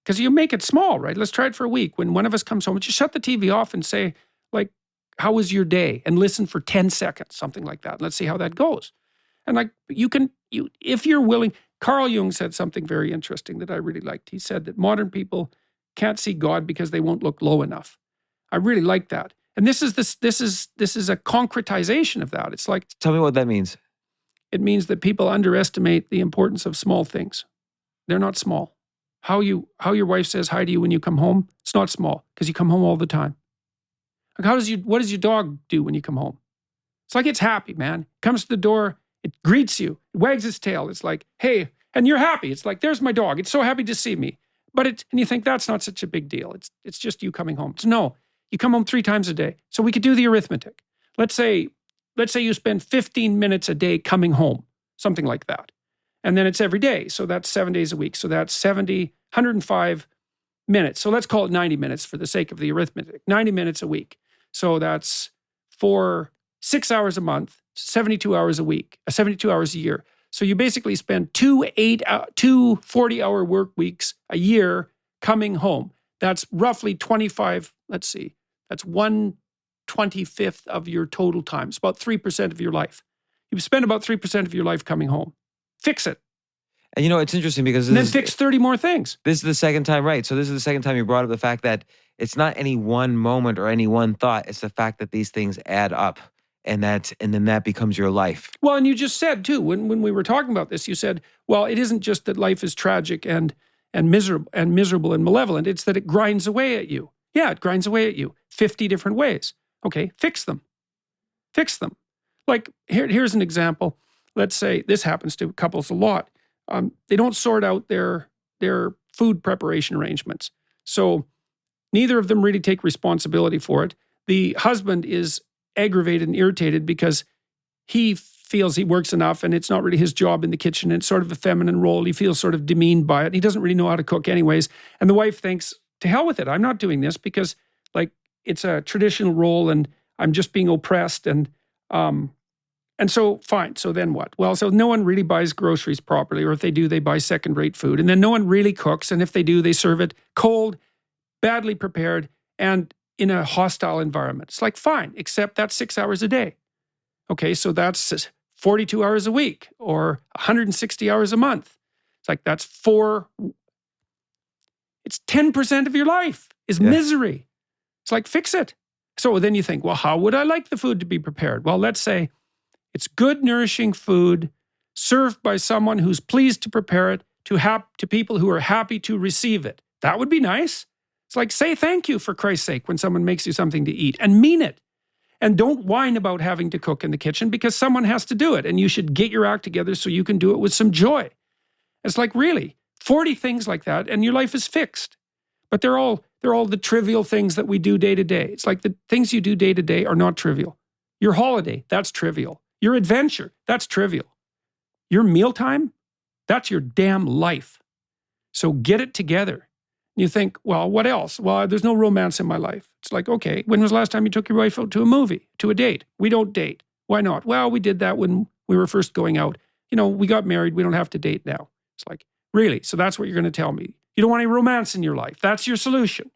because you make it small, right? Let's try it for a week. When one of us comes home, just shut the TV off and say, like, how was your day? And listen for 10 seconds, something like that. Let's see how that goes. And like if you're willing. Carl Jung said something very interesting that I really liked. He said that modern people can't see God because they won't look low enough. I really like that. And this is a concretization of that. It's like, Tell me what that means. it means that people underestimate the importance of small things. They're not small. How your wife says hi to you when you come home, it's not small because you come home all the time. Like what does your dog do when you come home? It's like it's happy, man. It comes to the door, it greets you, it wags its tail. It's like, hey, and you're happy. It's like, there's my dog. It's so happy to see me. And you think that's not such a big deal. It's just you coming home. No, you come home 3 times a day. So we could do the arithmetic. Let's say you spend 15 minutes a day coming home, something like that. And then it's every day. So that's 7 days a week. So that's 105 minutes. So let's call it 90 minutes for the sake of the arithmetic. 90 minutes a week. So that's for 6 hours a month, 72 hours a week, 72 hours a year. So you basically spend 2 40-hour work weeks a year coming home. That's roughly 25, let's see, that's 1/25 of your total time. It's about 3% of your life. You spend about 3% of your life coming home. Fix it. And it's interesting because And then fix 30 more things. This is the second time, right? So this is the second time you brought up the fact that it's not any one moment or any one thought. It's the fact that these things add up, and then that becomes your life. Well, and you just said too, when we were talking about this, you said, well, it isn't just that life is tragic and miserable and malevolent. It's that it grinds away at you. Yeah, it grinds away at you 50 different ways. Okay, fix them. Fix them. Like here's an example. Let's say this happens to couples a lot. They don't sort out their food preparation arrangements. So neither of them really take responsibility for it. The husband is aggravated and irritated because he feels he works enough and it's not really his job in the kitchen. It's sort of a feminine role. He feels sort of demeaned by it. He doesn't really know how to cook anyways. And the wife thinks, to hell with it. I'm not doing this because like it's a traditional role and I'm just being oppressed. And so fine. So then what? Well, so no one really buys groceries properly, or if they do, they buy second-rate food. And then no one really cooks. And if they do, they serve it cold, badly prepared, and in a hostile environment. It's like, fine, except that's 6 hours a day. Okay, so that's 42 hours a week or 160 hours a month. It's like it's 10% of your life is misery. It's like, fix it. So then you think, well, how would I like the food to be prepared? Well, let's say it's good, nourishing food served by someone who's pleased to prepare it to people who are happy to receive it. That would be nice. It's like, say thank you for Christ's sake when someone makes you something to eat, and mean it. And don't whine about having to cook in the kitchen because someone has to do it, and you should get your act together so you can do it with some joy. It's like, really, 40 things like that, and your life is fixed. But they're all the trivial things that we do day to day. It's like the things you do day to day are not trivial. Your holiday, that's trivial. Your adventure, that's trivial. Your mealtime, that's your damn life. So get it together. You think, well, what else? Well, there's no romance in my life. It's like, okay, when was the last time you took your wife out to a movie, to a date? We don't date. Why not? Well, we did that when we were first going out. We got married. We don't have to date now. It's like, really? So that's what you're going to tell me? You don't want any romance in your life. That's your solution.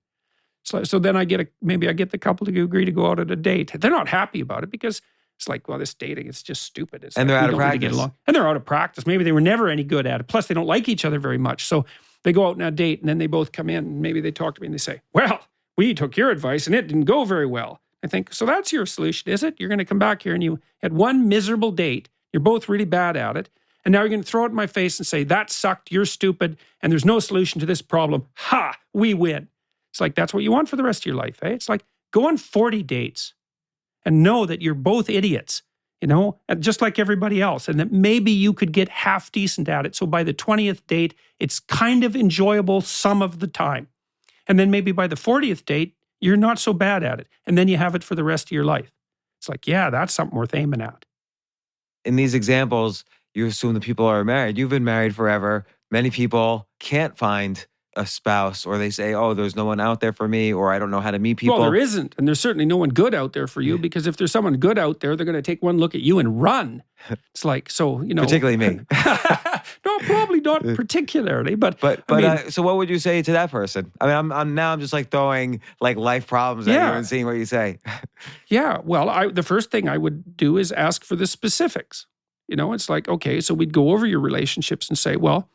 So then maybe I get the couple to agree to go out on a date. They're not happy about it because it's like, well, this dating, it's just stupid. It's and like, they're out of practice. Get along. And they're out of practice. Maybe they were never any good at it. Plus, they don't like each other very much. So they go out on a date and then they both come in and maybe they talk to me and they say, well, we took your advice and it didn't go very well. I think, so that's your solution, is it? You're going to come back here and you had one miserable date. You're both really bad at it. And now you're going to throw it in my face and say, that sucked, you're stupid, and there's no solution to this problem. Ha, we win. It's like, that's what you want for the rest of your life, eh? It's like, go on 40 dates and know that you're both idiots, and just like everybody else, and that maybe you could get half decent at it. So by the 20th date, it's kind of enjoyable some of the time. And then maybe by the 40th date, you're not so bad at it. And then you have it for the rest of your life. It's like, yeah, that's something worth aiming at. In these examples, you assume that people are married. You've been married forever. Many people can't find a spouse, or they say, oh, there's no one out there for me, or I don't know how to meet people. Well, there isn't. And there's certainly no one good out there for you, because if there's someone good out there, they're going to take one look at you and run. It's like, so, Particularly me. No, probably not particularly, but so what would you say to that person? I mean, I'm just like throwing like life problems at you and seeing what you say. Yeah. Well, the first thing I would do is ask for the specifics. It's like, okay, so we'd go over your relationships and say, well,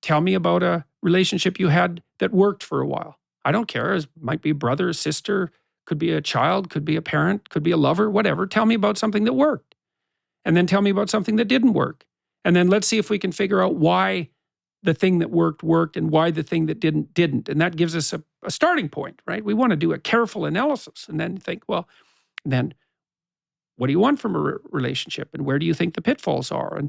tell me about a relationship you had that worked for a while. I don't care. It might be a brother, a sister, could be a child, could be a parent, could be a lover, whatever. Tell me about something that worked. And then tell me about something that didn't work. And then let's see if we can figure out why the thing that worked and why the thing that didn't. And that gives us a starting point, right? We want to do a careful analysis and then think, well, then what do you want from a relationship? And where do you think the pitfalls are?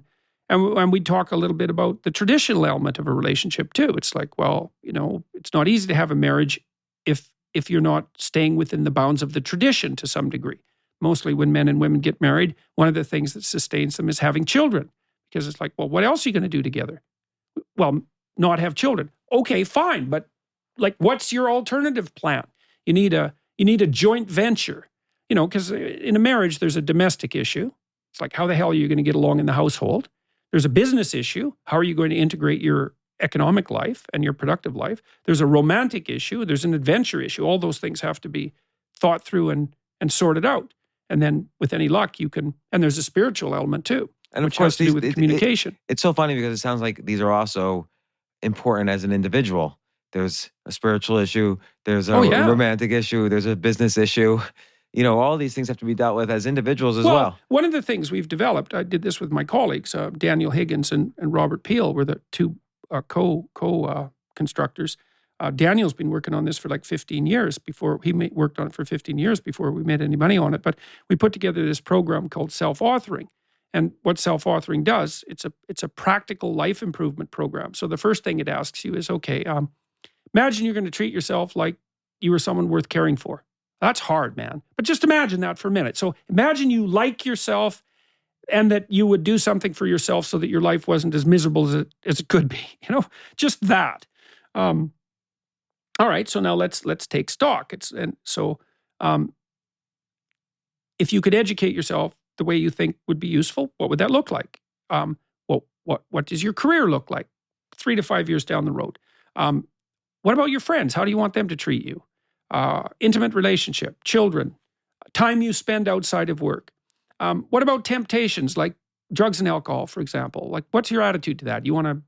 And we talk a little bit about the traditional element of a relationship too. It's like, well, it's not easy to have a marriage if you're not staying within the bounds of the tradition to some degree. Mostly when men and women get married, one of the things that sustains them is having children. Because it's like, well, what else are you going to do together? Well, not have children. Okay, fine. But like, what's your alternative plan? You need a joint venture, because in a marriage, there's a domestic issue. It's like, how the hell are you going to get along in the household? There's a business issue. How are you going to integrate your economic life and your productive life? There's a romantic issue. There's an adventure issue. All those things have to be thought through and sorted out. And then with any luck, and there's a spiritual element too, and which of course, has to do with communication. It's so funny because it sounds like these are also important as an individual there's a spiritual issue, there's a Oh, yeah. romantic issue, there's a business issue. All these things have to be dealt with as individuals as well. One of the things we've developed, I did this with my colleagues, Daniel Higgins and Robert Peel were the two co-constructors. Daniel's been working on this for like 15 years before worked on it for 15 years before we made any money on it. But we put together this program called self-authoring. And what self-authoring does, it's a practical life improvement program. So the first thing it asks you is, okay, imagine you're going to treat yourself like you were someone worth caring for. That's hard, man. But just imagine that for a minute. So imagine you like yourself and that you would do something for yourself so that your life wasn't as miserable as it could be. Just that. All right, so now let's take stock. If you could educate yourself the way you think would be useful, what would that look like? What does your career look like 3 to 5 years down the road? What about your friends? How do you want them to treat you? Intimate relationship, children, time you spend outside of work. What about temptations like drugs and alcohol, for example? Like, what's your attitude to that? You want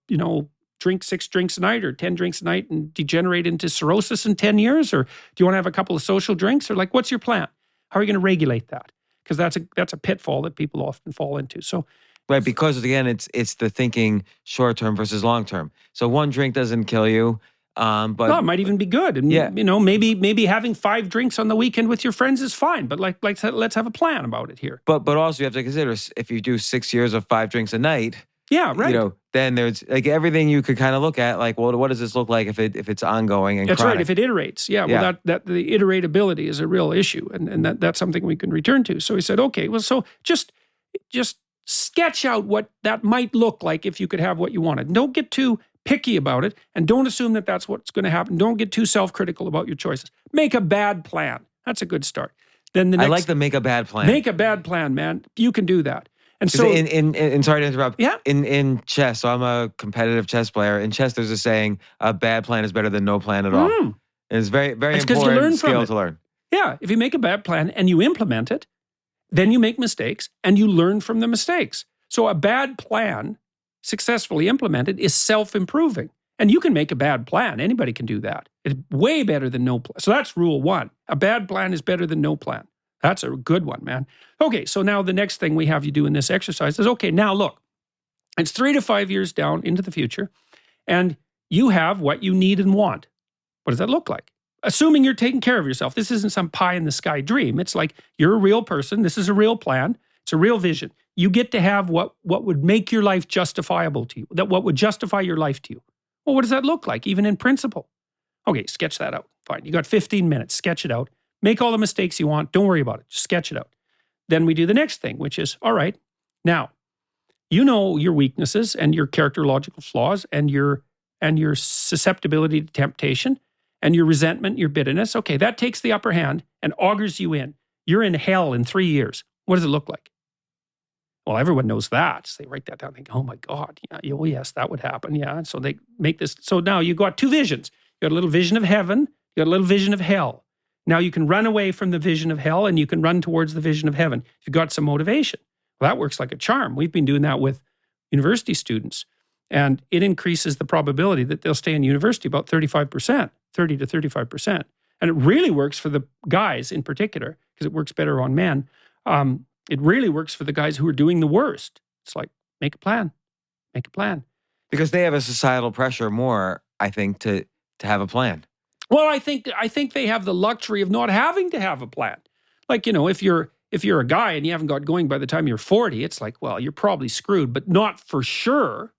to, drink 6 drinks a night or 10 drinks a night and degenerate into cirrhosis in 10 years? Or do you want to have a couple of social drinks? Or like, what's your plan? How are you going to regulate that? Because that's a pitfall that people often fall into. So, right, because again, it's the thinking short term versus long term. So one drink doesn't kill you. But it might even be good. And, maybe having 5 drinks on the weekend with your friends is fine. But let's have a plan about it here. But also you have to consider, if you do 6 years of 5 drinks a night, yeah, right. Then there's like everything you could kind of look at, like, well, what does this look like if it's ongoing and that's chronic? Right. If it iterates, well, that the iteratability is a real issue, and that's something we can return to. So he said, okay, well, so just sketch out what that might look like if you could have what you wanted. Don't get too picky about it, and don't assume that that's what's going to happen. Don't get too self-critical about your choices. Make a bad plan. That's a good start. Then I like to make a bad plan. Make a bad plan, man. You can do that. And so, in sorry to interrupt. Yeah. In chess, so I'm a competitive chess player. In chess, there's a saying: a bad plan is better than no plan at all. And it's very, very important skill to learn. Yeah, if you make a bad plan and you implement it, then you make mistakes and you learn from the mistakes. So a bad plan, successfully implemented, is self-improving. And you can make a bad plan. Anybody can do that. It's way better than no plan. So that's rule 1. A bad plan is better than no plan. That's a good one, man. Okay, so now the next thing we have you do in this exercise is, okay, now look, it's 3 to 5 years down into the future, and you have what you need and want. What does that look like? Assuming you're taking care of yourself. This isn't some pie-in-the-sky dream. It's like you're a real person. This is a real plan. It's a real vision. You get to have what would make your life justifiable to you, what would justify your life to you. Well, what does that look like, even in principle? Okay, sketch that out. Fine. You got 15 minutes. Sketch it out. Make all the mistakes you want. Don't worry about it. Just sketch it out. Then we do the next thing, which is, all right, now, you know your weaknesses and your characterological flaws and your susceptibility to temptation and your resentment, your bitterness. Okay, that takes the upper hand and augurs you in. You're in hell in 3 years. What does it look like? Well, everyone knows that. So they write that down and think, oh my God, yeah, oh yes, that would happen. Yeah, and so they make this. So now you got 2 visions. You got a little vision of heaven. You got a little vision of hell. Now you can run away from the vision of hell and you can run towards the vision of heaven. You've got some motivation. Well, that works like a charm. We've been doing that with university students, and it increases the probability that they'll stay in university about 35%, 30 to 35%. And it really works for the guys in particular, because it works better on men. It really works for the guys who are doing the worst. It's like, make a plan. Make a plan. Because they have a societal pressure more, I think, to have a plan. Well, I think they have the luxury of not having to have a plan. Like, if you're a guy and you haven't got going by the time you're 40, it's like, well, you're probably screwed, but not for sure.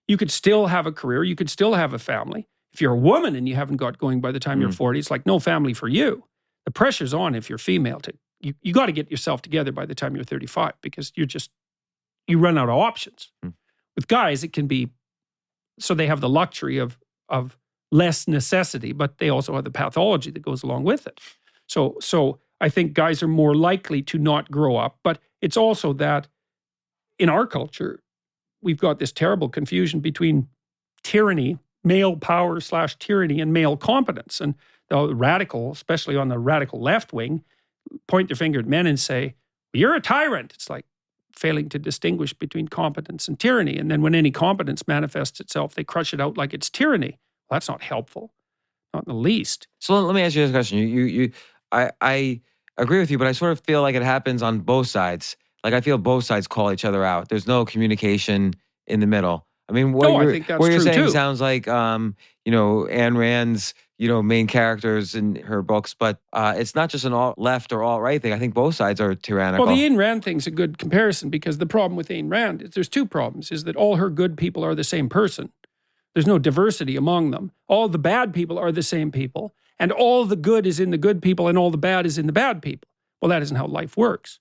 You could still have a career. You could still have a family. If you're a woman and you haven't got going by the time you're 40, it's like no family for you. The pressure's on if you're female. You got to get yourself together by the time you're 35, because you run out of options. With guys, it can be, so they have the luxury of less necessity, but they also have the pathology that goes along with it. So I think guys are more likely to not grow up, but it's also that in our culture, we've got this terrible confusion between tyranny, male power / tyranny, and male competence. And the radical, especially on the radical left wing, point their finger at men and say, you're a tyrant. It's like failing to distinguish between competence and tyranny. And then when any competence manifests itself, they crush it out like it's tyranny. Well, that's not helpful, not in the least. So let me ask you this question. I agree with you, but I sort of feel like it happens on both sides. Like I feel both sides call each other out. There's no communication in the middle. I mean, No, I think that's what you're true saying too. sounds like Ayn Rand's main characters in her books, but it's not just an alt left or alt right thing. I think both sides are tyrannical. Well, the Ayn Rand thing's a good comparison because the problem with Ayn Rand is there's two problems, is that all her good people are the same person. There's no diversity among them. All the bad people are the same people, and all the good is in the good people and all the bad is in the bad people. Well, that isn't how life works.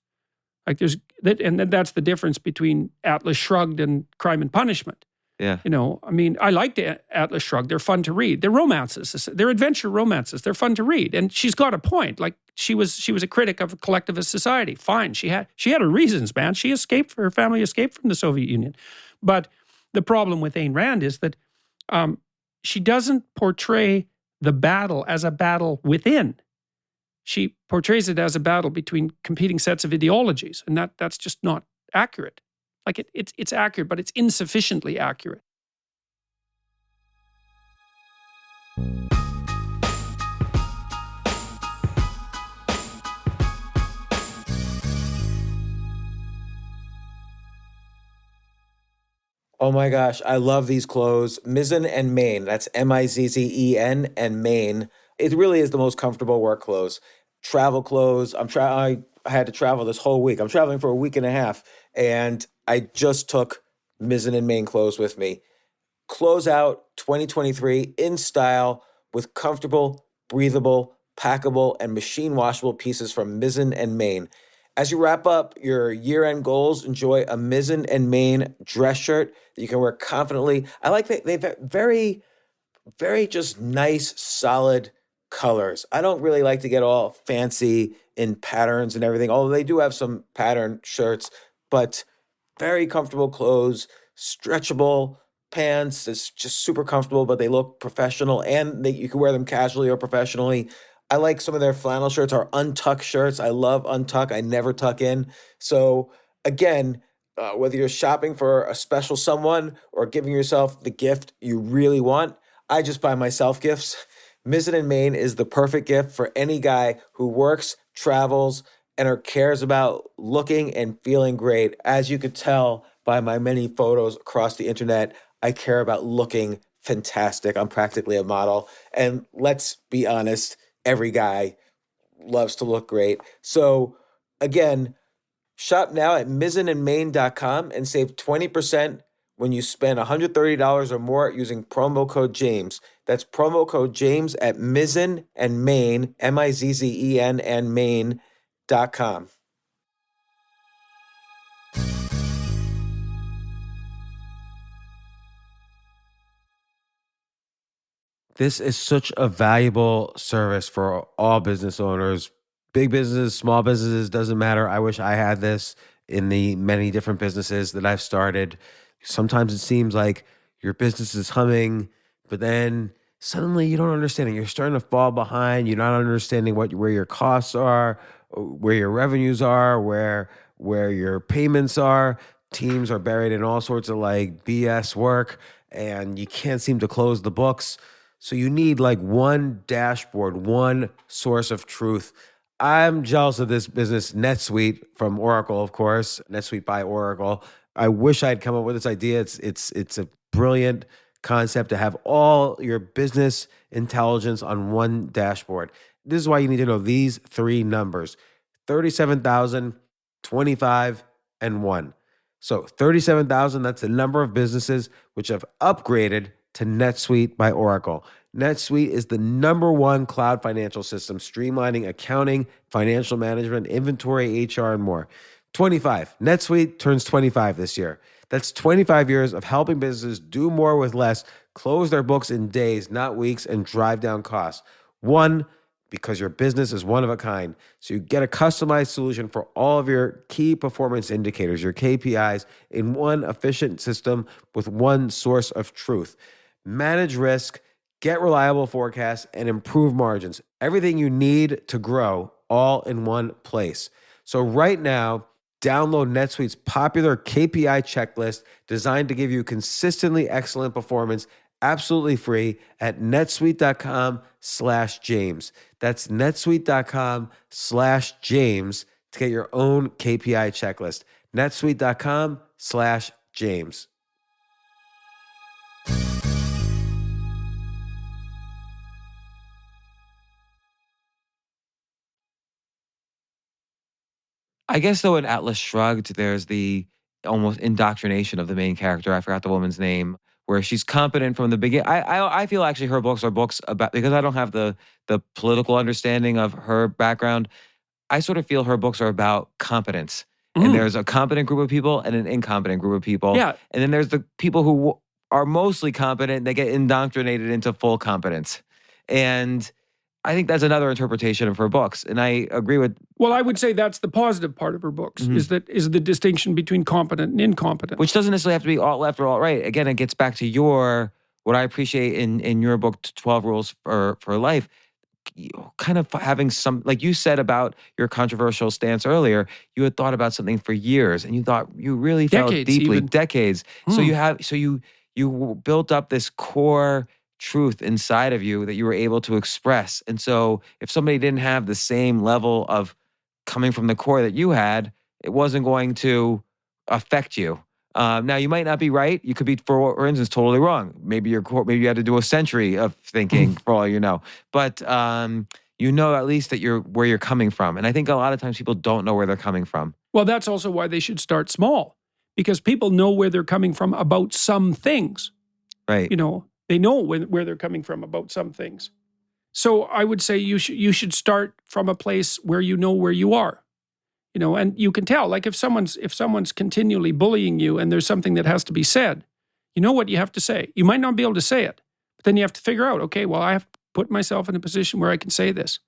Like that's the difference between Atlas Shrugged and Crime and Punishment. Yeah. I mean, I like the Atlas Shrugged. They're fun to read. They're romances. They're adventure romances. They're fun to read. And she's got a point. Like she was a critic of collectivist society. Fine. She had her reasons, man. Her family escaped from the Soviet Union. But the problem with Ayn Rand is that she doesn't portray the battle as a battle within. She portrays it as a battle between competing sets of ideologies. And that's just not accurate. Like it's accurate, but it's insufficiently accurate. Oh my gosh, I love these clothes. Mizzen and Main. That's Mizzen and Main. It really is the most comfortable work clothes. Travel clothes. I had to travel this whole week. I'm traveling for a week and a half, and I just took Mizzen and Main clothes with me. Close out 2023 in style with comfortable, breathable, packable, and machine washable pieces from Mizzen and Main. As you wrap up your year-end goals, enjoy a Mizzen and Main dress shirt that you can wear confidently. I like that they've very, very just nice, solid colors. I don't really like to get all fancy in patterns and everything, although they do have some pattern shirts, but very comfortable clothes, stretchable pants. It's just super comfortable, but they look professional and you can wear them casually or professionally. I like some of their flannel shirts or untuck shirts. I love untuck. I never tuck in. So again, whether you're shopping for a special someone or giving yourself the gift you really want, I just buy myself gifts. Mizzen and Main is the perfect gift for any guy who works, travels, and or cares about looking and feeling great. As you could tell by my many photos across the internet, I care about looking fantastic. I'm practically a model. And let's be honest, every guy loves to look great. So again, shop now at mizzenandmain.com and save 20% when you spend $130 or more using promo code James. That's promo code James at Mizzen and Main, Mizzen and Main.com. This is such a valuable service for all business owners, big businesses, small businesses, doesn't matter. I wish I had this in the many different businesses that I've started. Sometimes it seems like your business is humming, but then suddenly you don't understand it. You're starting to fall behind. You're not understanding where your costs are, where your revenues are, where your payments are. Teams are buried in all sorts of like BS work, and you can't seem to close the books. So you need like one dashboard, one source of truth. I'm jealous of this business, NetSuite from Oracle, of course, NetSuite by Oracle. I wish I'd come up with this idea. It's a brilliant concept to have all your business intelligence on one dashboard. This is why you need to know these three numbers: 37,000, 25, and 1. So 37,000, that's the number of businesses which have upgraded to NetSuite by Oracle. NetSuite is the #1 cloud financial system, streamlining accounting, financial management, inventory, HR, and more. 25. NetSuite turns 25 this year. That's 25 years of helping businesses do more with less, close their books in days, not weeks, and drive down costs. 1, because your business is one of a kind. So you get a customized solution for all of your key performance indicators, your KPIs, in one efficient system with one source of truth. Manage risk, get reliable forecasts, and improve margins. Everything you need to grow all in one place. So right now, download NetSuite's popular KPI checklist designed to give you consistently excellent performance absolutely free at netsuite.com/James. That's netsuite.com/James to get your own KPI checklist. netsuite.com/James. I guess though in Atlas Shrugged, there's the almost indoctrination of the main character. I forgot the woman's name, where she's competent from the beginning. I feel actually her books are books about, because I don't have the political understanding of her background. I sort of feel her books are about competence. And there's a competent group of people and an incompetent group of people. Yeah. And then there's the people who are mostly competent and they get indoctrinated into full competence. And I think that's another interpretation of her books. And I agree with. Well, I would say that's the positive part of her books, is the distinction between competent and incompetent. Which doesn't necessarily have to be alt left or alt right. Again, it gets back to what I appreciate in your book, 12 Rules for Life, kind of having some, like you said about your controversial stance earlier, you had thought about something for years and you thought you really felt deeply, decades. So you built up this core truth inside of you that you were able to express. And so if somebody didn't have the same level of coming from the core that you had, it wasn't going to affect you. Now you might not be right. You could be, for instance, totally wrong. Maybe you had to do a century of thinking for all you know. But you know at least that where you're coming from. And I think a lot of times people don't know where they're coming from. Well, that's also why they should start small, because people know where they're coming from about some things. Right. You know, they know where they're coming from about some things. So I would say you should start from a place where you know where you are. You know, and you can tell, like if someone's continually bullying you and there's something that has to be said, you know what you have to say. You might not be able to say it, but then you have to figure out, okay, well, I have to put myself in a position where I can say this.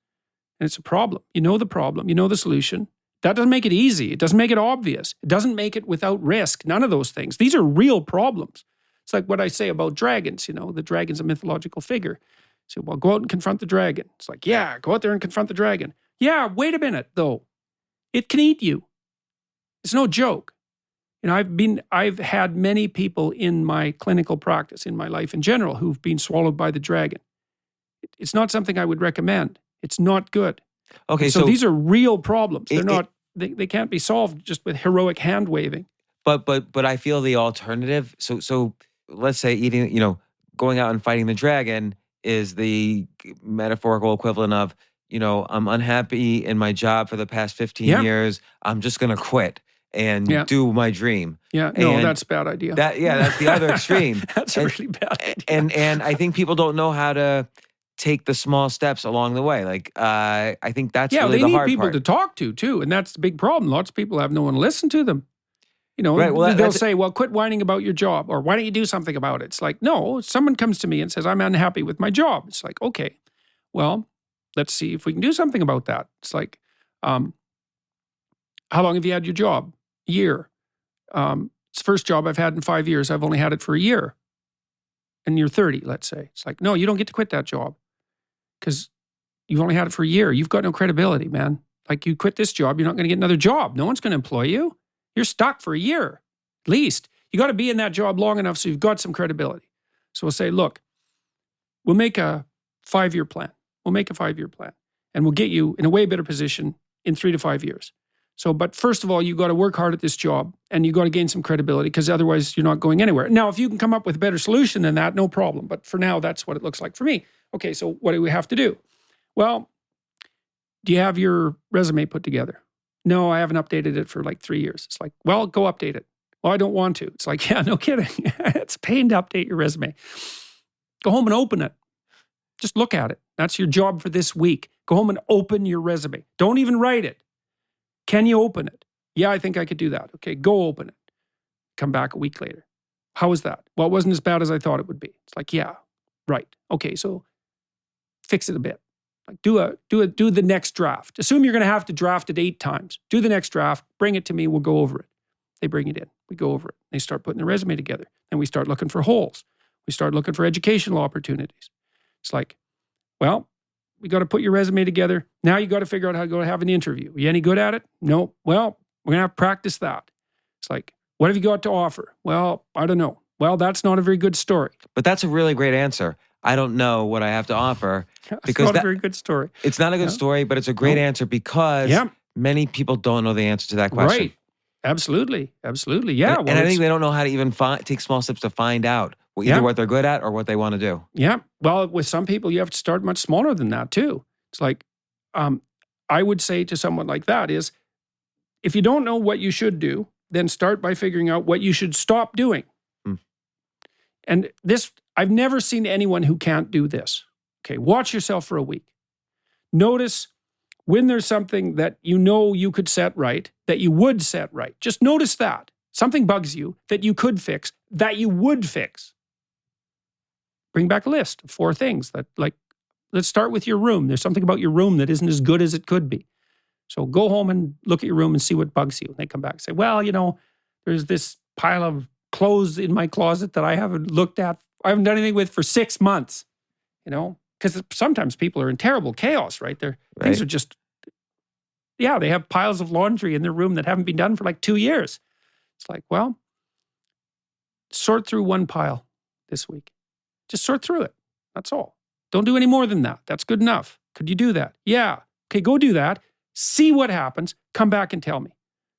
And it's a problem. You know the problem. You know the solution. That doesn't make it easy. It doesn't make it obvious. It doesn't make it without risk. None of those things. These are real problems. It's like what I say about dragons. You know, the dragon's a mythological figure. So, well, go out and confront the dragon. It's like, yeah, go out there and confront the dragon. Yeah, wait a minute, though. It can eat you. It's no joke. You know, I've had many people in my clinical practice, in my life in general, who've been swallowed by the dragon. It's not something I would recommend. It's not good. Okay, so these are real problems. They can't be solved just with heroic hand waving. But I feel the alternative. So let's say going out and fighting the dragon is the metaphorical equivalent of, I'm unhappy in my job for the past 15 years. I'm just going to quit and do my dream. Yeah, no, that's a bad idea. That's the other extreme. That's a really bad idea. And I think people don't know how to take the small steps along the way. Like, I think that's really the hard part. They need people to talk to, too. And that's the big problem. Lots of people have no one to listen to them. Right, well, they'll say, well, quit whining about your job, or why don't you do something about it? It's like, no, someone comes to me and says, I'm unhappy with my job. It's like, okay, well, let's see if we can do something about that. It's like, how long have you had your job? A year. It's the first job I've had in 5 years. I've only had it for a year. And you're 30, let's say. It's like, no, you don't get to quit that job because you've only had it for a year. You've got no credibility, man. Like, you quit this job, you're not going to get another job. No one's going to employ you. You're stuck for a year, at least. You got to be in that job long enough so you've got some credibility. So we'll say, look, we'll make a 5-year plan. We'll make a 5-year plan. And we'll get you in a way better position in 3 to 5 years. So, but first of all, you got to work hard at this job and you got to gain some credibility because otherwise you're not going anywhere. Now, if you can come up with a better solution than that, no problem. But for now, that's what it looks like for me. Okay, so what do we have to do? Well, do you have your resume put together? No, I haven't updated it for like 3 years. It's like, well, go update it. Well, I don't want to. It's like, yeah, no kidding. It's a pain to update your resume. Go home and open it. Just look at it. That's your job for this week. Go home and open your resume. Don't even write it. Can you open it? Yeah, I think I could do that. Okay, go open it. Come back a week later. How was that? Well, it wasn't as bad as I thought it would be. It's like, yeah, right. Okay, so fix it a bit. Like do the next draft. Assume you're going to have to draft it 8 times. Do the next draft. Bring it to me. We'll go over it. They bring it in. We go over it. They start putting the resume together. Then we start looking for holes. We start looking for educational opportunities. It's like, well, we got to put your resume together. Now you got to figure out how to go have an interview. Are you any good at it? No. Well, we're going to have to practice that. It's like, what have you got to offer? Well, I don't know. well, that's not a very good story. But that's a really great answer. I don't know what I have to offer It's because not a very good story. it's not a good story, but it's a great answer because many people don't know the answer to that question. Right. Absolutely. Absolutely. Yeah. And I think they don't know how to even take small steps to find out either what they're good at or what they want to do. Yeah. Well, with some people, you have to start much smaller than that too. It's like, I would say to someone like that is, if you don't know what you should do, then start by figuring out what you should stop doing. And this, I've never seen anyone who can't do this. Okay, watch yourself for a week. Notice when there's something that you know you could set right, that you would set right. Just notice that. Something bugs you that you could fix, that you would fix. Bring back a list of 4 things that, like, let's start with your room. There's something about your room that isn't as good as it could be. So go home and look at your room and see what bugs you. And they come back and say, well, there's this pile of clothes in my closet that I haven't looked at. I haven't done anything with for 6 months, because sometimes people are in terrible chaos, right? Things are just, they have piles of laundry in their room that haven't been done for like 2 years. It's like, well, sort through one pile this week. Just sort through it. That's all. Don't do any more than that. That's good enough. Could you do that? Yeah. Okay, go do that. See what happens. Come back and tell me.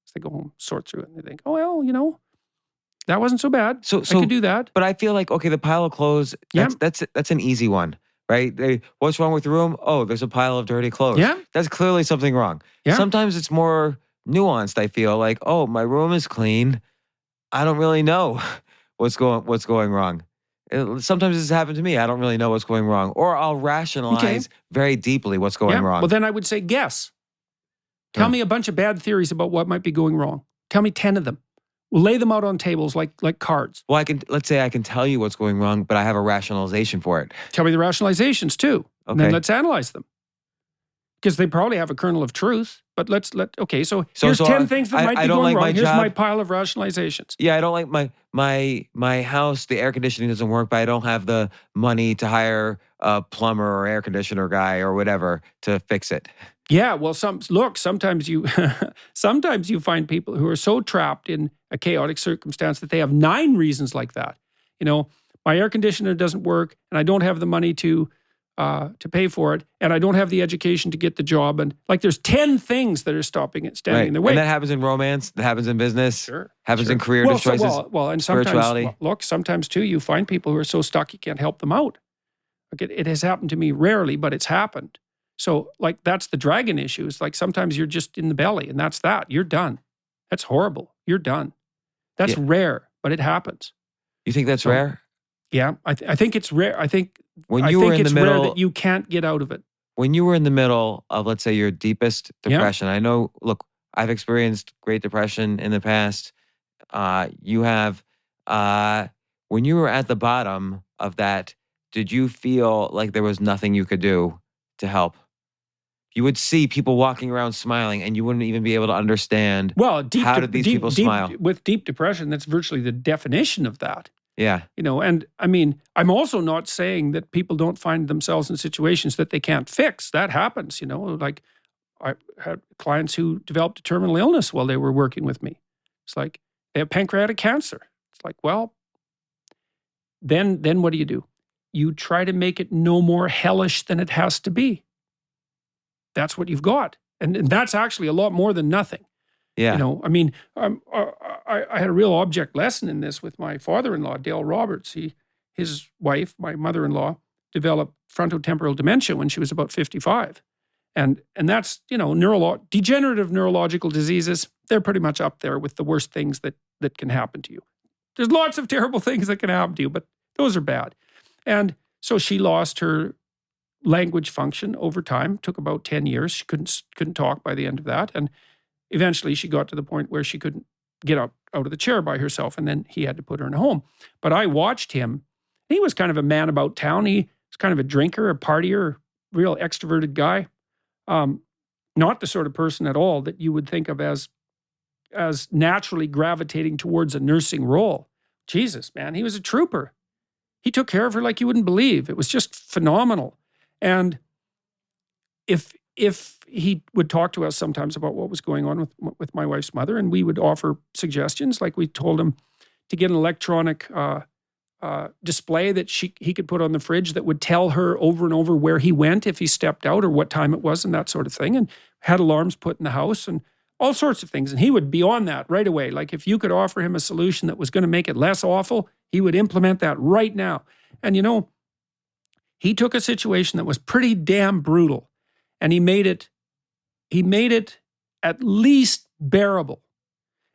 So they go home, sort through it, and they think, oh, well, that wasn't so bad. So I could do that. But I feel like, okay, the pile of clothes, that's an easy one, right? What's wrong with the room? Oh, there's a pile of dirty clothes. Yeah. That's clearly something wrong. Yeah. Sometimes it's more nuanced, I feel like, oh, my room is clean. I don't really know what's going wrong. Sometimes this has happened to me. I don't really know what's going wrong. Or I'll rationalize very deeply what's going wrong. Well, then I would say guess. Tell me a bunch of bad theories about what might be going wrong. Tell me 10 of them. We'll lay them out on tables like cards. Well, let's say I can tell you what's going wrong, but I have a rationalization for it. Tell me the rationalizations too. Okay. And then let's analyze them. Because they probably have a kernel of truth. But so here's 10 things that might be going wrong. Here's my pile of rationalizations. Yeah, I don't like my house, the air conditioning doesn't work, but I don't have the money to hire a plumber or air conditioner guy or whatever to fix it. Yeah, well, sometimes you find people who are so trapped in a chaotic circumstance that they have 9 reasons like that. My air conditioner doesn't work, and I don't have the money to pay for it, and I don't have the education to get the job, and there's 10 things that are standing in the way. And that happens in romance, that happens in business, happens in career choices, and spirituality. Sometimes too, you find people who are so stuck you can't help them out. It has happened to me rarely, but it's happened. So, that's the dragon issue. It's like sometimes you're just in the belly, and that's that. You're done. That's horrible. You're done. That's rare, but it happens. You think that's rare? Yeah, I think it's rare. I think when you were in the middle, rare that you can't get out of it. When you were in the middle of, let's say, your deepest depression, I know, look, I've experienced Great Depression in the past. You have, when you were at the bottom of that, did you feel like there was nothing you could do to help? You would see people walking around smiling and you wouldn't even be able to understand how did these people smile. With deep depression, that's virtually the definition of that. Yeah. And I mean, I'm also not saying that people don't find themselves in situations that they can't fix. That happens, like I had clients who developed a terminal illness while they were working with me. It's like they have pancreatic cancer. It's like, well, then what do? You try to make it no more hellish than it has to be. That's what you've got. And that's actually a lot more than nothing. Yeah. I mean, I had a real object lesson in this with my father-in-law, Dale Roberts. His wife, my mother-in-law, developed frontotemporal dementia when she was about 55. And that's, degenerative neurological diseases, they're pretty much up there with the worst things that can happen to you. There's lots of terrible things that can happen to you, but those are bad. And so she lost her language function over time. Took about 10 years. She couldn't talk by the end of that. And eventually she got to the point where she couldn't get up out of the chair by herself. And then he had to put her in a home. But I watched him. He was kind of a man about town. He was kind of a drinker, a partier, real extroverted guy. Not the sort of person at all that you would think of as naturally gravitating towards a nursing role. Jesus, man, he was a trooper. He took care of her like you wouldn't believe. It was just phenomenal. And if he would talk to us sometimes about what was going on with my wife's mother, and we would offer suggestions, like we told him, to get an electronic display that he could put on the fridge that would tell her over and over where he went if he stepped out or what time it was and that sort of thing, and had alarms put in the house and all sorts of things. And he would be on that right away. Like if you could offer him a solution that was going to make it less awful, he would implement that right now. And he took a situation that was pretty damn brutal and he made it at least bearable.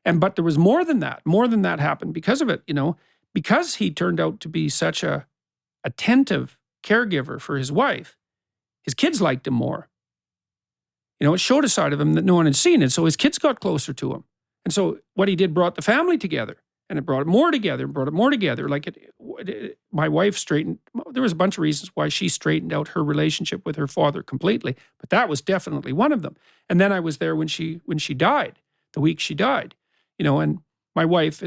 But there was more than that happened because of it, because he turned out to be such a attentive caregiver for his wife. His kids liked him more. It showed a side of him that no one had seen. And so his kids got closer to him. And so what he did brought the family together, and it brought it more together, Like my wife straightened, there was a bunch of reasons why she straightened out her relationship with her father completely, but that was definitely one of them. And then I was there when she died, the week she died, and my wife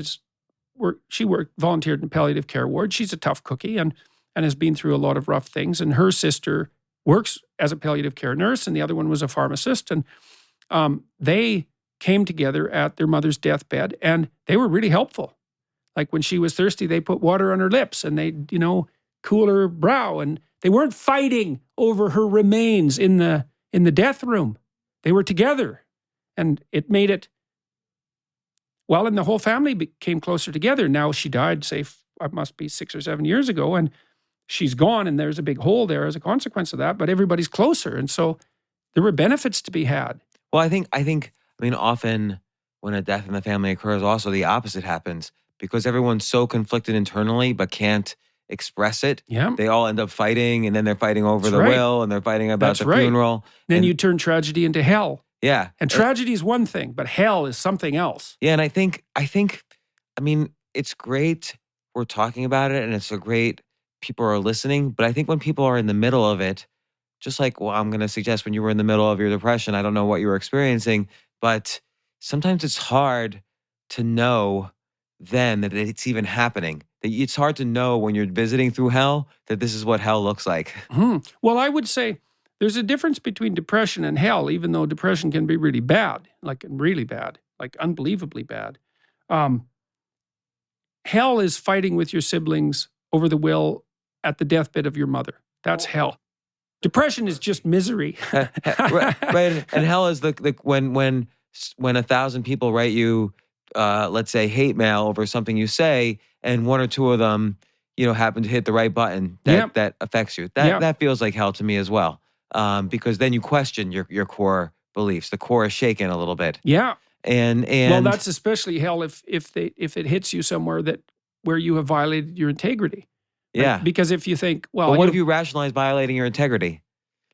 volunteered in palliative care ward. She's a tough cookie and has been through a lot of rough things. And her sister works as a palliative care nurse, and the other one was a pharmacist. And they came together at their mother's deathbed, and they were really helpful. Like when she was thirsty, they put water on her lips, and they'd, cool her brow. And they weren't fighting over her remains in the death room. They were together, and it made it. Well, and the whole family came closer together. Now she died, say, it must be 6 or 7 years ago, and she's gone, and there's a big hole there as a consequence of that, but everybody's closer. And so there were benefits to be had. Well, I mean, often when a death in the family occurs, also the opposite happens because everyone's so conflicted internally but can't express it. Yeah. They all end up fighting, and then they're fighting over the will, and they're fighting about the funeral. Then you turn tragedy into hell. Yeah. And tragedy is one thing, but hell is something else. Yeah, and I think, it's great we're talking about it, and it's so great people are listening, but I think when people are in the middle of it, just like, well, I'm going to suggest when you were in the middle of your depression, I don't know what you were experiencing, but sometimes it's hard to know then that it's even happening. That it's hard to know when you're visiting through hell that this is what hell looks like. Mm-hmm. Well, I would say there's a difference between depression and hell, even though depression can be really bad, like unbelievably bad. Hell is fighting with your siblings over the will at the deathbed of your mother. That's hell. Depression is just misery. right. And hell is when 1,000 people write you, let's say, hate mail over something you say, and one or two of them, happen to hit the right button that affects you. That feels like hell to me as well, because then you question your core beliefs. The core is shaken a little bit. Yeah. And well, that's especially hell if it hits you somewhere where you have violated your integrity. Yeah. Because if you think, well, but what if you rationalize violating your integrity?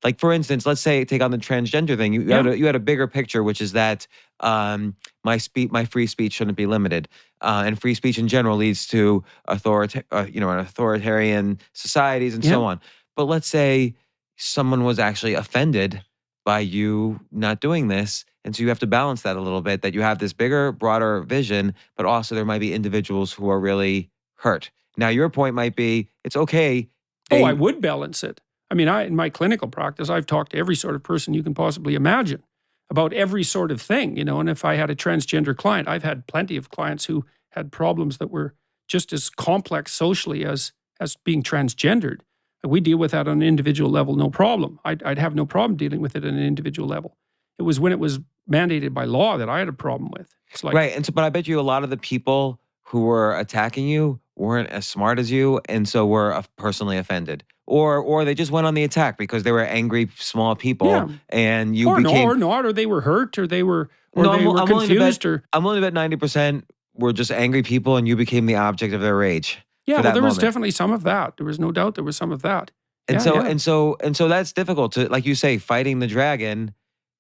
Like, for instance, let's say take on the transgender thing. You had a bigger picture, which is that my free speech shouldn't be limited, and free speech in general leads to authoritarian societies and so on. But let's say someone was actually offended by you not doing this, and so you have to balance that a little bit. That you have this bigger, broader vision, but also there might be individuals who are really hurt. Now, your point might be, it's okay. I would balance it. I mean, in my clinical practice, I've talked to every sort of person you can possibly imagine about every sort of thing, and if I had a transgender client, I've had plenty of clients who had problems that were just as complex socially as being transgendered. We deal with that on an individual level, no problem. I'd have no problem dealing with it at an individual level. It was when it was mandated by law that I had a problem with. It's like, right, but I bet you a lot of the people who were attacking you weren't as smart as you, and so were personally offended. Or they just went on the attack because they were angry, small people, and you became... Or they were hurt, or they were confused. I'm willing to bet 90% were just angry people, and you became the object of their rage. Yeah, well, there was definitely some of that. There was no doubt there was some of that. And so that's difficult to, like you say, fighting the dragon.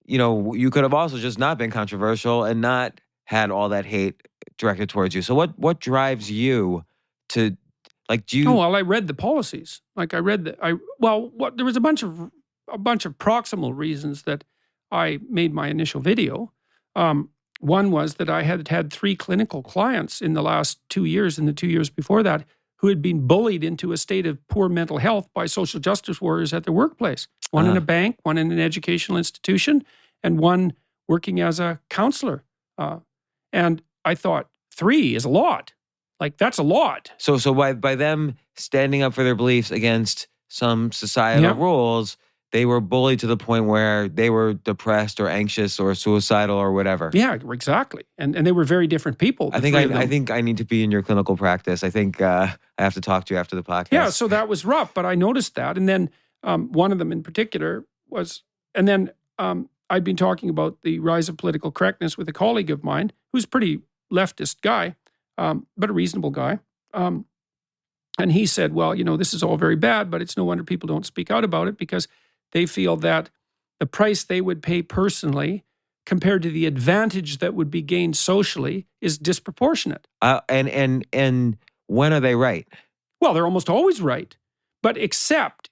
You could have also just not been controversial and not had all that hate directed towards you. So what drives you to, like, do you... Oh, well, I read the policies. Like there was a bunch of proximal reasons that I made my initial video. One was that I had 3 clinical clients in the last 2 years and the 2 years before that who had been bullied into a state of poor mental health by social justice warriors at their workplace. One in a bank, one in an educational institution, and one working as a counselor. And I thought 3 is a lot. Like, that's a lot. So by them standing up for their beliefs against some societal rules, they were bullied to the point where they were depressed or anxious or suicidal or whatever. Yeah, exactly. And they were very different people. I think I need to be in your clinical practice. I think I have to talk to you after the podcast. Yeah, so that was rough, but I noticed that. And then one of them in particular was, and then I'd been talking about the rise of political correctness with a colleague of mine who's a pretty leftist guy, but a reasonable guy. And he said, well, this is all very bad, but it's no wonder people don't speak out about it because they feel that the price they would pay personally compared to the advantage that would be gained socially is disproportionate. And when are they right? Well, they're almost always right, but except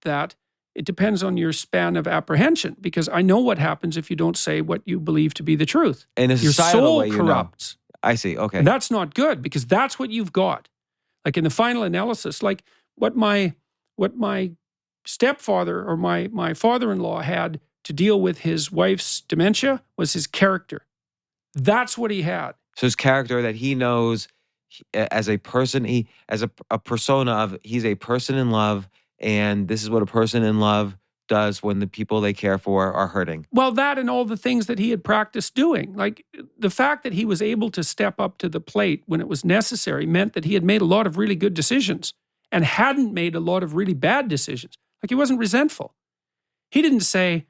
that it depends on your span of apprehension, because I know what happens if you don't say what you believe to be the truth. In a Your societal soul way, corrupts. I see, okay. And that's not good, because that's what you've got. Like in the final analysis, like what my stepfather or my father-in-law had to deal with his wife's dementia was his character. That's what he had. So his character that he knows as a person, as a persona of he's a person in love, and this is what a person in love does when the people they care for are hurting. Well, that and all the things that he had practiced doing. Like the fact that he was able to step up to the plate when it was necessary meant that he had made a lot of really good decisions and hadn't made a lot of really bad decisions. Like he wasn't resentful. He didn't say,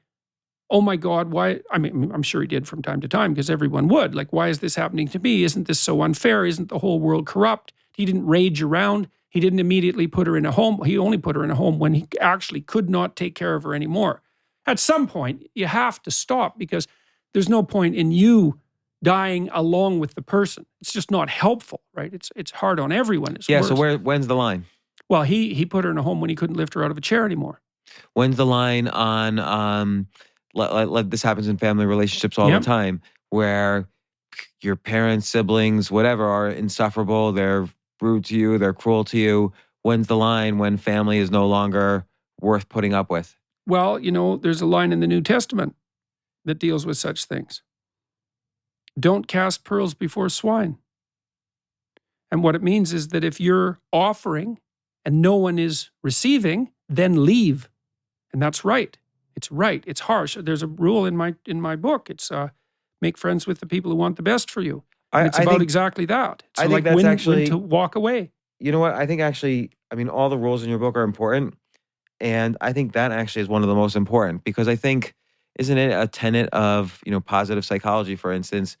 oh my God, why? I mean, I'm sure he did from time to time because everyone would. Like, why is this happening to me? Isn't this so unfair? Isn't the whole world corrupt? He didn't rage around. He didn't immediately put her in a home. He only put her in a home when he actually could not take care of her anymore. At some point, you have to stop because there's no point in you dying along with the person. It's just not helpful, right? It's hard on everyone. It's worse. So when's the line? Well, he put her in a home when he couldn't lift her out of a chair anymore. When's the line on, this happens in family relationships all the time, where your parents, siblings, whatever, are insufferable, they're rude to you, they're cruel to you. When's the line when family is no longer worth putting up with? Well, there's a line in the New Testament that deals with such things. Don't cast pearls before swine. And what it means is that if you're offering and no one is receiving, then leave. And that's right. It's right. It's harsh. There's a rule in my book. It's make friends with the people who want the best for you. And it's about exactly that. It's like when to walk away. You know what? I think actually, all the rules in your book are important. And I think that actually is one of the most important, because I think, isn't it a tenet of, positive psychology, for instance,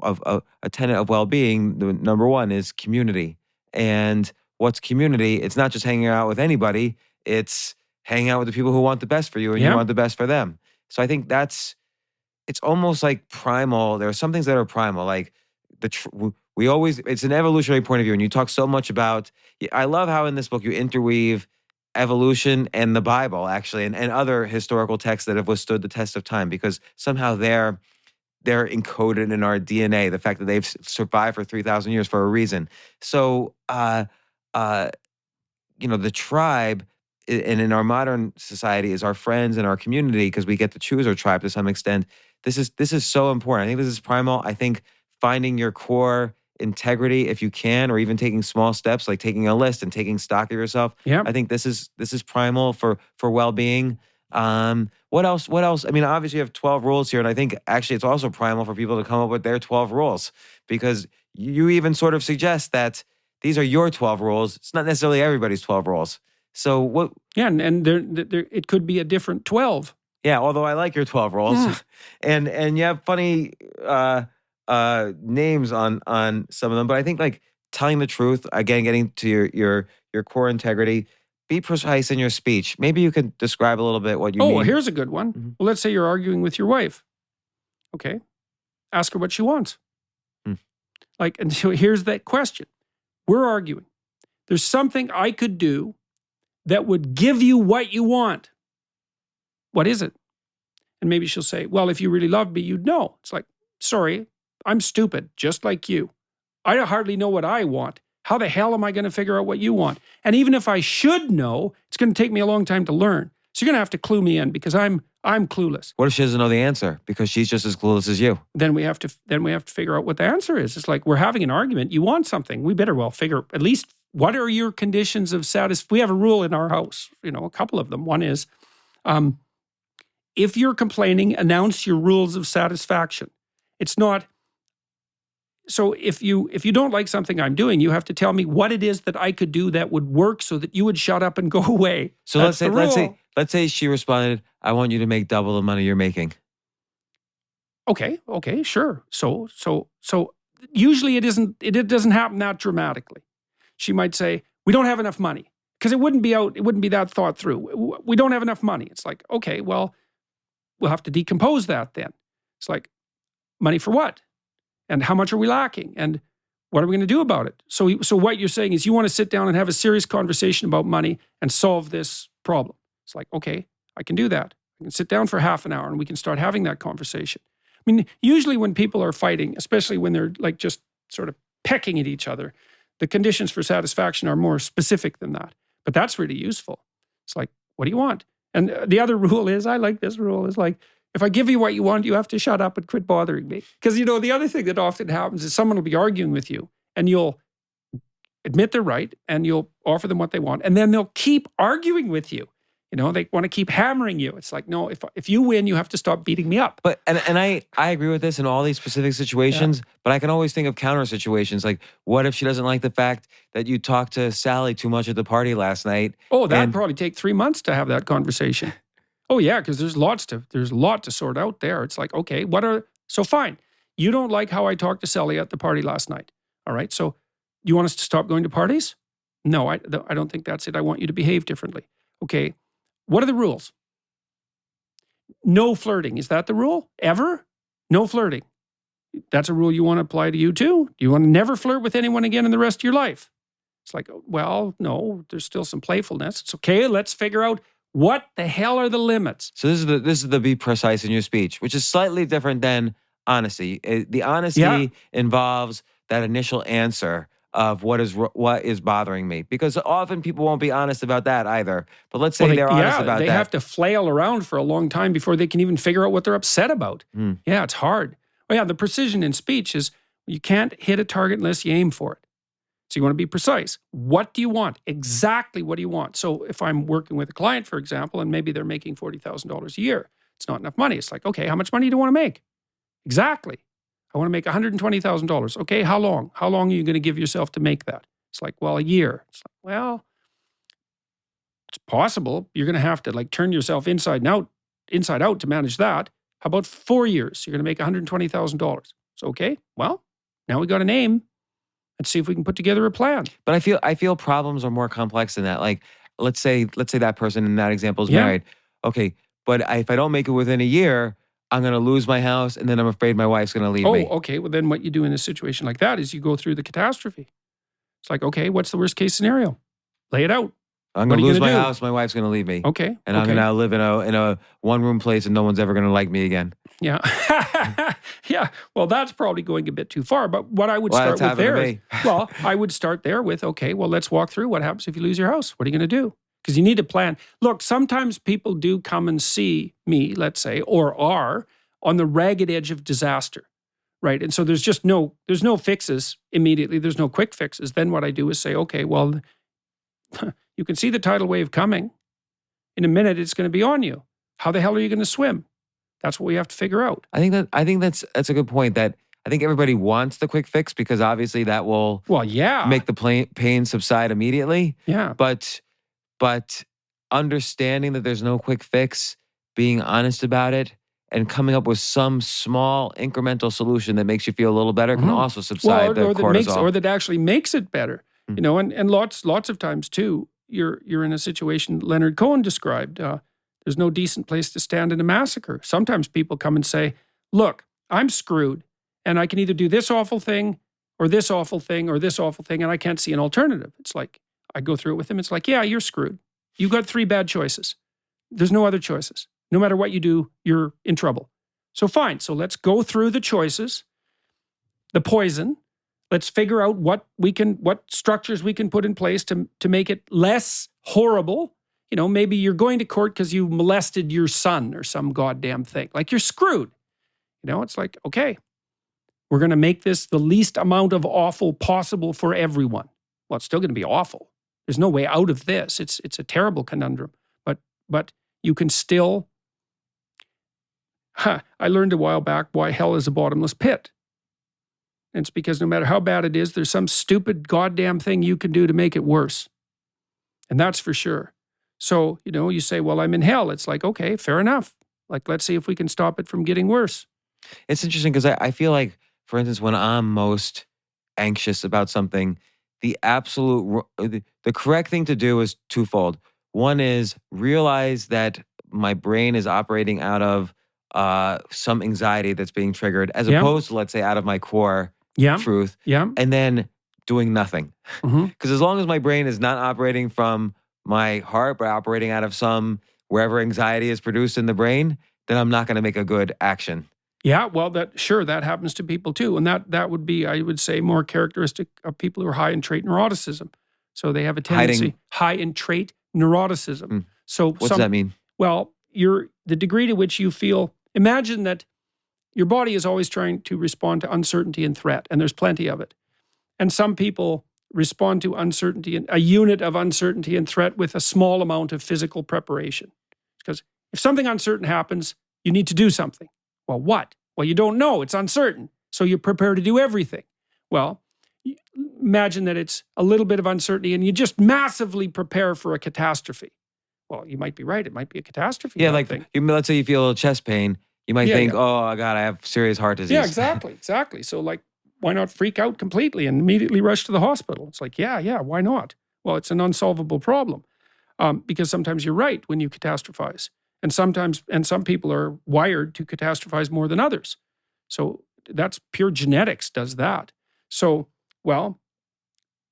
of a tenet of well-being, the number one is community. And what's community? It's not just hanging out with anybody. It's hanging out with the people who want the best for you and you want the best for them. So I think it's almost like primal. There are some things that are primal, like it's an evolutionary point of view. And you talk so much about, I love how in this book you interweave evolution and the Bible, actually, and other historical texts that have withstood the test of time, because somehow they're encoded in our DNA, the fact that they've survived for 3,000 years for a reason. So, the tribe, and in our modern society, is our friends and our community, because we get to choose our tribe to some extent. This is so important. I think this is primal. I think finding your core integrity, if you can, or even taking small steps like taking a list and taking stock of yourself. Yeah. I think this is primal for well-being. What else? Obviously you have 12 rules here, and I think actually it's also primal for people to come up with their 12 rules, because you even sort of suggest that these are your 12 rules. It's not necessarily everybody's 12 rules. So what? Yeah, and there it could be a different 12. Yeah, although I like your 12 rules. And you have funny names on some of them, but I think like telling the truth, again, getting to your core integrity, be precise in your speech. Maybe you could describe a little bit what you mean. Oh, here's a good one. Mm-hmm. Well, let's say you're arguing with your wife. Okay. Ask her what she wants. And so here's that question. We're arguing. There's something I could do that would give you what you want. What is it? And maybe she'll say, well, if you really loved me, you'd know. It's like, sorry, I'm stupid, just like you. I hardly know what I want. How the hell am I going to figure out what you want? And even if I should know, it's going to take me a long time to learn. So you're going to have to clue me in, because I'm I'm clueless. What if she doesn't know the answer because she's just as clueless as you? Then we have to figure out what the answer is. It's like we're having an argument. You want something. We better well figure at least what are your conditions of satisfaction. We have a rule in our house, a couple of them. One is, if you're complaining, announce your rules of satisfaction. It's not. So if you don't like something I'm doing, you have to tell me what it is that I could do that would work so that you would shut up and go away. So let's say she responded, "I want you to make double the money you're making." Okay, sure. So usually it doesn't happen that dramatically. She might say, "We don't have enough money," because it wouldn't be that thought through. We don't have enough money. It's like, okay, well, we'll have to decompose that then. It's like, money for what? And how much are we lacking? And what are we going to do about it? So what you're saying is you want to sit down and have a serious conversation about money and solve this problem. It's like, okay, I can do that. I can sit down for half an hour and we can start having that conversation. I mean, usually when people are fighting, especially when they're like just sort of pecking at each other, the conditions for satisfaction are more specific than that. But that's really useful. It's like, what do you want? And the other rule is, I like this rule, is like, if I give you what you want, you have to shut up and quit bothering me. Because, the other thing that often happens is someone will be arguing with you and you'll admit they're right and you'll offer them what they want. And then they'll keep arguing with you. They want to keep hammering you. It's like, no, if you win, you have to stop beating me up. But and I agree with this in all these specific situations, but I can always think of counter situations. Like, what if she doesn't like the fact that you talked to Sally too much at the party last night? Oh, that'd probably take 3 months to have that conversation. Oh yeah, because there's a lot to sort out there. It's like, okay, so fine. You don't like how I talked to Sally at the party last night. All right, so you want us to stop going to parties? No, I don't think that's it. I want you to behave differently. Okay, what are the rules? No flirting. Is that the rule? Ever? No flirting. That's a rule you want to apply to you too? Do you want to never flirt with anyone again in the rest of your life? It's like, well, no, there's still some playfulness. It's okay, let's figure out what the hell are the limits? So this is the be precise in your speech, which is slightly different than honesty. The honesty involves that initial answer of what is bothering me, because often people won't be honest about that either. But let's say they're honest about that. They have to flail around for a long time before they can even figure out what they're upset about. Yeah, it's hard. Well, yeah, the precision in speech is you can't hit a target unless you aim for it. So you want to be precise. What do you want? Exactly what do you want? So if I'm working with a client, for example, and maybe they're making $40,000 a year, it's not enough money. It's like, okay, how much money do you want to make? Exactly. I want to make $120,000. Okay, how long? How long are you going to give yourself to make that? It's like, well, a year. It's like, well, it's possible. You're going to have to like turn yourself inside out to manage that. How about 4 years? You're going to make $120,000. So, okay, well, now we got a name. Let's see if we can put together a plan. But I feel problems are more complex than that. Like, let's say that person in that example is married. Okay, but if I don't make it within a year, I'm going to lose my house, and then I'm afraid my wife's going to leave me. Oh, okay. Well, then what you do in a situation like that is you go through the catastrophe. It's like, okay, what's the worst case scenario? Lay it out. I'm going to lose my house. My wife's going to leave me. Okay. And I'm going to live in a one-room place, and no one's ever going to like me again. Yeah. Yeah. Well, that's probably going a bit too far. But what I would start with there is, I would start there with, okay, well, let's walk through what happens if you lose your house. What are you going to do? Because you need a plan. Look, sometimes people do come and see me, let's say, or are on the ragged edge of disaster, right? And so there's no fixes immediately. There's no quick fixes. Then what I do is say, okay, well, you can see the tidal wave coming. In a minute, it's going to be on you. How the hell are you going to swim? That's what we have to figure out. I think that's a good point. That I think everybody wants the quick fix because obviously that will make the pain subside immediately. Yeah. But understanding that there's no quick fix, being honest about it, and coming up with some small incremental solution that makes you feel a little better can also subside the cortisol. Or that actually makes it better. Mm-hmm. And lots of times too, you're in a situation Leonard Cohen described. There's no decent place to stand in a massacre. Sometimes people come and say, look, I'm screwed and I can either do this awful thing or this awful thing or this awful thing and I can't see an alternative. It's like, I go through it with them. It's like, yeah, you're screwed. You got 3 bad choices. There's no other choices. No matter what you do, you're in trouble. So fine. So let's go through the choices, the poison. Let's figure out what structures we can put in place to make it less horrible maybe you're going to court because you molested your son or some goddamn thing. Like, you're screwed. It's like, okay, we're going to make this the least amount of awful possible for everyone. Well, it's still going to be awful. There's no way out of this. It's a terrible conundrum. But you can still... I learned a while back why hell is a bottomless pit. And it's because no matter how bad it is, there's some stupid goddamn thing you can do to make it worse. And that's for sure. So, you say, well, I'm in hell. It's like, okay, fair enough. Like, let's see if we can stop it from getting worse. It's interesting because I feel like, for instance, when I'm most anxious about something, the correct thing to do is twofold. One is realize that my brain is operating out of some anxiety that's being triggered, as opposed to, let's say, out of my core truth. Yeah. And then doing nothing. Because as long as my brain is not operating from my heart, but operating out of wherever anxiety is produced in the brain, then I'm not going to make a good action. Yeah, well, that happens to people too. And that would be, I would say, more characteristic of people who are high in trait neuroticism. So they have a tendency, high in trait neuroticism. So what's that mean? Well, the degree to which you feel, imagine that your body is always trying to respond to uncertainty and threat, and there's plenty of it. And some people respond to uncertainty and a unit of uncertainty and threat with a small amount of physical preparation. Because if something uncertain happens, you need to do something. Well, what? Well, you don't know. It's uncertain. So you prepare to do everything. Well, imagine that it's a little bit of uncertainty and you just massively prepare for a catastrophe. Well, you might be right. It might be a catastrophe. Yeah, like, let's say you feel chest pain. You might think, yeah. Oh, God, I have serious heart disease. Yeah, exactly. So, like, why not freak out completely and immediately rush to the hospital? It's like, yeah, why not? Well, it's an unsolvable problem because sometimes you're right when you catastrophize. And some people are wired to catastrophize more than others. So that's pure genetics does that. So, well,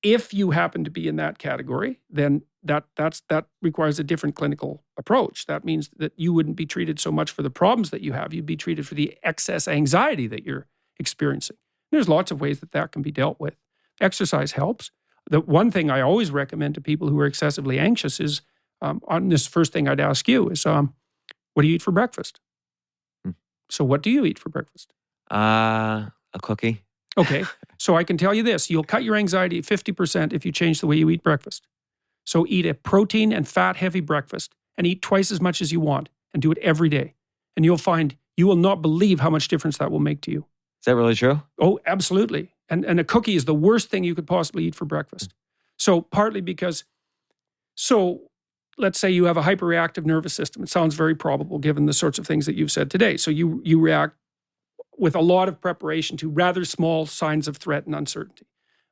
if you happen to be in that category, then that requires a different clinical approach. That means that you wouldn't be treated so much for the problems that you have. You'd be treated for the excess anxiety that you're experiencing. There's lots of ways that can be dealt with. Exercise helps. The one thing I always recommend to people who are excessively anxious is, on this first thing I'd ask you is, what do you eat for breakfast? So what do you eat for breakfast? A cookie. Okay. So I can tell you this, you'll cut your anxiety 50% if you change the way you eat breakfast. So eat a protein and fat heavy breakfast and eat twice as much as you want and do it every day. And you'll find you will not believe how much difference that will make to you. Is that really true? Oh, absolutely. And a cookie is the worst thing you could possibly eat for breakfast. So partly because, let's say you have a hyperreactive nervous system. It sounds very probable given the sorts of things that you've said today. So you react with a lot of preparation to rather small signs of threat and uncertainty.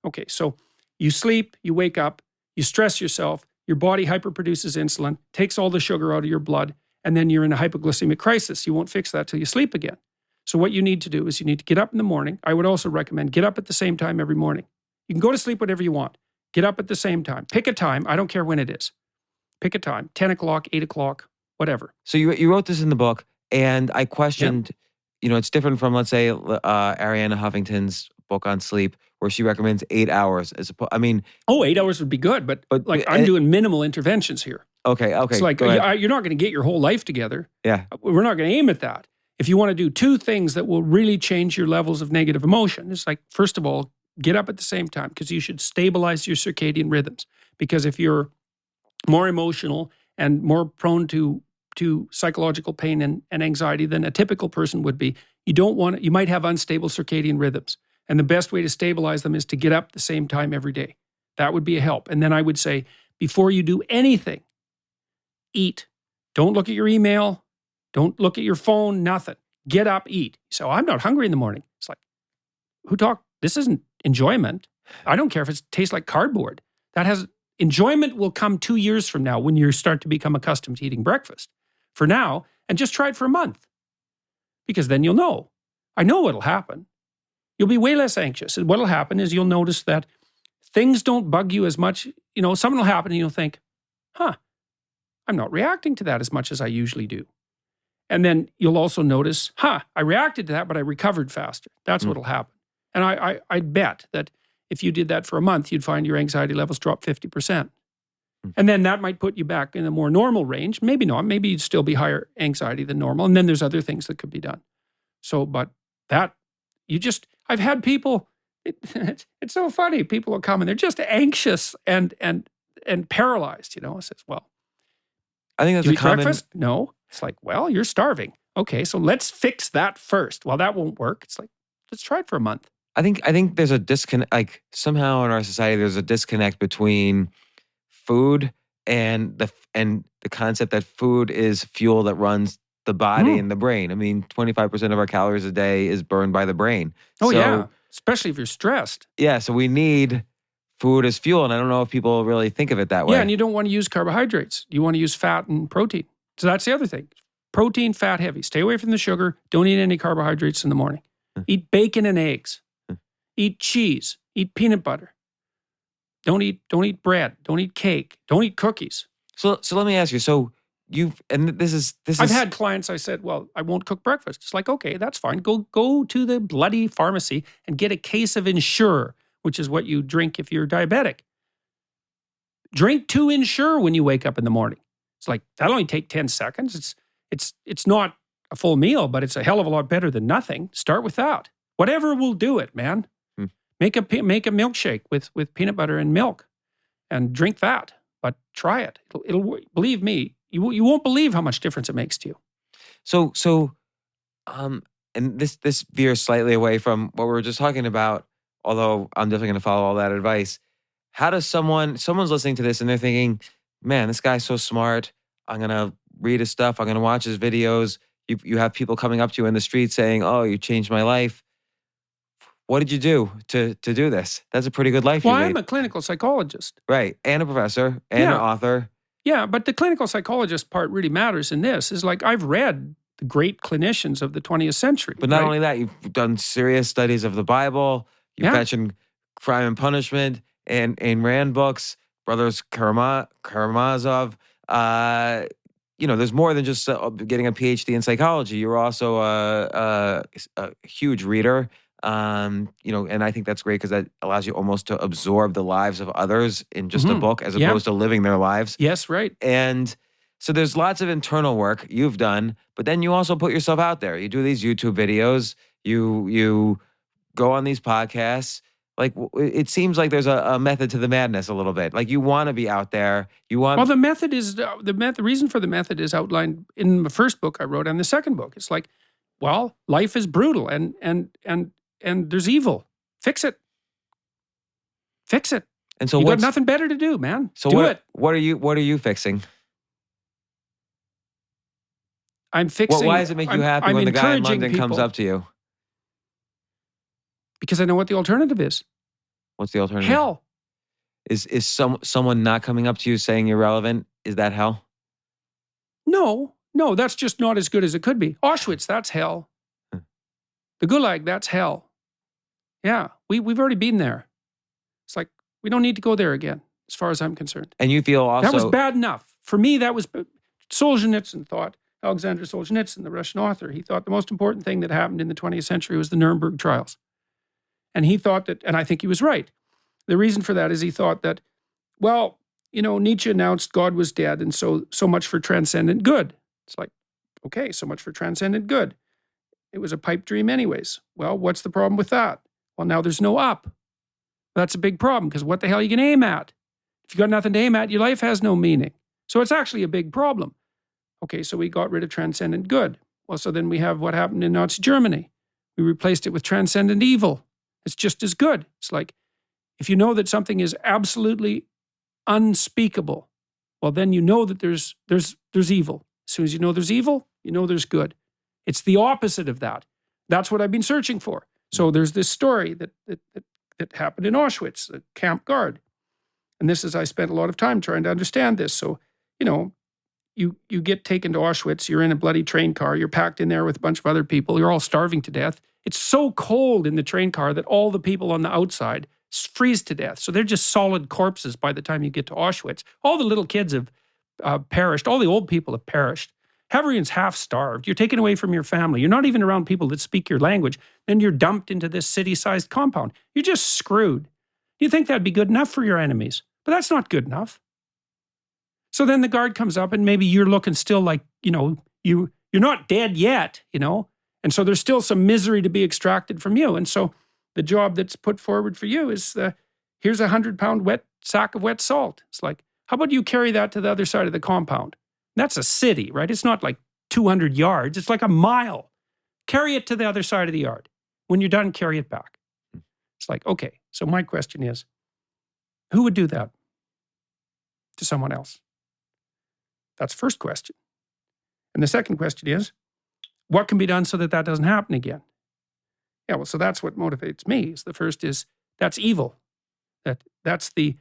Okay, so you sleep, you wake up, you stress yourself, your body hyperproduces insulin, takes all the sugar out of your blood, and then you're in a hypoglycemic crisis. You won't fix that till you sleep again. So what you need to do is you need to get up in the morning. I would also recommend get up at the same time every morning. You can go to sleep whenever you want. Get up at the same time. Pick a time. I don't care when it is. Pick a time, 10 o'clock, 8 o'clock, whatever. So you wrote this in the book, and I questioned, it's different from, let's say, Arianna Huffington's book on sleep, where she recommends 8 hours. 8 hours would be good, but like I'm doing minimal interventions here. Okay. It's like you're not going to get your whole life together. Yeah. We're not going to aim at that. If you want to do two things that will really change your levels of negative emotion, it's like, first of all, get up at the same time because you should stabilize your circadian rhythms. Because if you're more emotional and more prone to psychological pain and anxiety than a typical person would be, you might have unstable circadian rhythms. And the best way to stabilize them is to get up the same time every day. That would be a help. And then I would say, before you do anything, eat. Don't look at your email. Don't look at your phone, nothing. Get up, eat. So I'm not hungry in the morning. It's like, who talked? This isn't enjoyment. I don't care if it tastes like cardboard. Enjoyment will come 2 years from now when you start to become accustomed to eating breakfast. For now, and just try it for a month. Because then you'll know. I know what'll happen. You'll be way less anxious. And what'll happen is you'll notice that things don't bug you as much. Something will happen and you'll think, I'm not reacting to that as much as I usually do. And then you'll also notice, I reacted to that, but I recovered faster. That's what'll happen. And I bet that if you did that for a month, you'd find your anxiety levels drop 50%. And then that might put you back in a more normal range. Maybe not. Maybe you'd still be higher anxiety than normal. And then there's other things that could be done. So, but that, I've had people, it's so funny. People will come and they're just anxious and paralyzed, It says, well, I think that's do you a eat common. breakfast? No. It's like, well, you're starving. Okay, so let's fix that first. Well, that won't work. It's like, let's try it for a month. I think there's a disconnect. Like somehow in our society, there's a disconnect between food and the concept that food is fuel that runs the body and the brain. I mean, 25% of our calories a day is burned by the brain. Oh, So, yeah. Especially if you're stressed. Yeah, so we need food as fuel, and I don't know if people really think of it that way. Yeah, and you don't want to use carbohydrates. You want to use fat and protein. So that's the other thing. Protein, fat heavy. Stay away from the sugar. Don't eat any carbohydrates in the morning. Eat bacon and eggs. Eat cheese. Eat peanut butter. Don't eat bread. Don't eat cake. Don't eat cookies. So let me ask you. So I've had clients, I said, well, I won't cook breakfast. It's like, okay, that's fine. Go to the bloody pharmacy and get a case of Ensure, which is what you drink if you're diabetic. Drink 2 Ensure when you wake up in the morning. It's like, that'll only take 10 seconds. It's not a full meal, but it's a hell of a lot better than nothing. Start with that. Whatever will do it, man. Make a milkshake with peanut butter and milk and drink that. But try it. It'll believe me, you won't believe how much difference it makes to you. So, and this veers slightly away from what we were just talking about, although I'm definitely going to follow all that advice. How does someone's listening to this and they're thinking, man, this guy's so smart. I'm going to read his stuff. I'm going to watch his videos. You have people coming up to you in the street saying, oh, you changed my life. What did you do to do this? That's a pretty good life you lead. I'm a clinical psychologist. Right. And a professor and an author. Yeah, but the clinical psychologist part really matters in this. Is like, I've read the great clinicians of the 20th century. But not only that, you've done serious studies of the Bible. You've mentioned Crime and Punishment and Ayn Rand books, Brothers Karamazov. There's more than just getting a PhD in psychology. You're also a huge reader. And I think that's great because that allows you almost to absorb the lives of others in just a book as opposed to living their lives. Yes, right. And so there's lots of internal work you've done, but then you also put yourself out there. You do these YouTube videos. You go on these podcasts. Like, it seems like there's a method to the madness a little bit. Like, you want to be out there. Well, the method is the reason for the method is outlined in the first book I wrote and the second book. It's like, well, life is brutal and there's evil. Fix it. Fix it. And so you got nothing better to do, man. So do it. What are you fixing? I'm fixing. Why does it make you happy when the guy in London comes up to you? Because I know what the alternative is. What's the alternative? Hell. Is someone not coming up to you saying you're relevant? Is that hell? No, that's just not as good as it could be. Auschwitz, that's hell. The Gulag, that's hell. Yeah, we've already been there. It's like, we don't need to go there again, as far as I'm concerned. And you feel also... That was bad enough. For me, that was... Solzhenitsyn thought, Alexander Solzhenitsyn, the Russian author, he thought the most important thing that happened in the 20th century was the Nuremberg trials. And he thought that, and I think he was right. The reason for that is he thought that, well, Nietzsche announced God was dead, and so much for transcendent good. It's like, okay, so much for transcendent good. It was a pipe dream anyways. Well, what's the problem with that? Well, now there's no up. That's a big problem, because what the hell are you going to aim at? If you got nothing to aim at, your life has no meaning. So it's actually a big problem. Okay, so we got rid of transcendent good. Well, so then we have what happened in Nazi Germany. We replaced it with transcendent evil. It's just as good. It's like, if you know that something is absolutely unspeakable, well, then you know that there's evil. As soon as you know there's evil, you know there's good. It's the opposite of that. That's what I've been searching for. So there's this story that happened in Auschwitz, the camp guard. And this is, I spent a lot of time trying to understand this. So, you get taken to Auschwitz, you're in a bloody train car, you're packed in there with a bunch of other people, you're all starving to death. It's so cold in the train car that all the people on the outside freeze to death. So they're just solid corpses by the time you get to Auschwitz. All the little kids have perished. All the old people have perished. Everyone's half starved. You're taken away from your family. You're not even around people that speak your language. Then you're dumped into this city-sized compound. You're just screwed. You think that'd be good enough for your enemies, but that's not good enough. So then the guard comes up and maybe you're looking still like, you're not dead yet, And so there's still some misery to be extracted from you. And so the job that's put forward for you is here's a 100-pound sack of wet salt. It's like, how about you carry that to the other side of the compound? That's a city, right? It's not like 200 yards. It's like a mile. Carry it to the other side of the yard. When you're done, carry it back. It's like, okay, so my question is, who would do that to someone else? That's the first question. And the second question is, what can be done so that that doesn't happen again? Yeah, well, so that's what motivates me. The first is, that's evil. That's the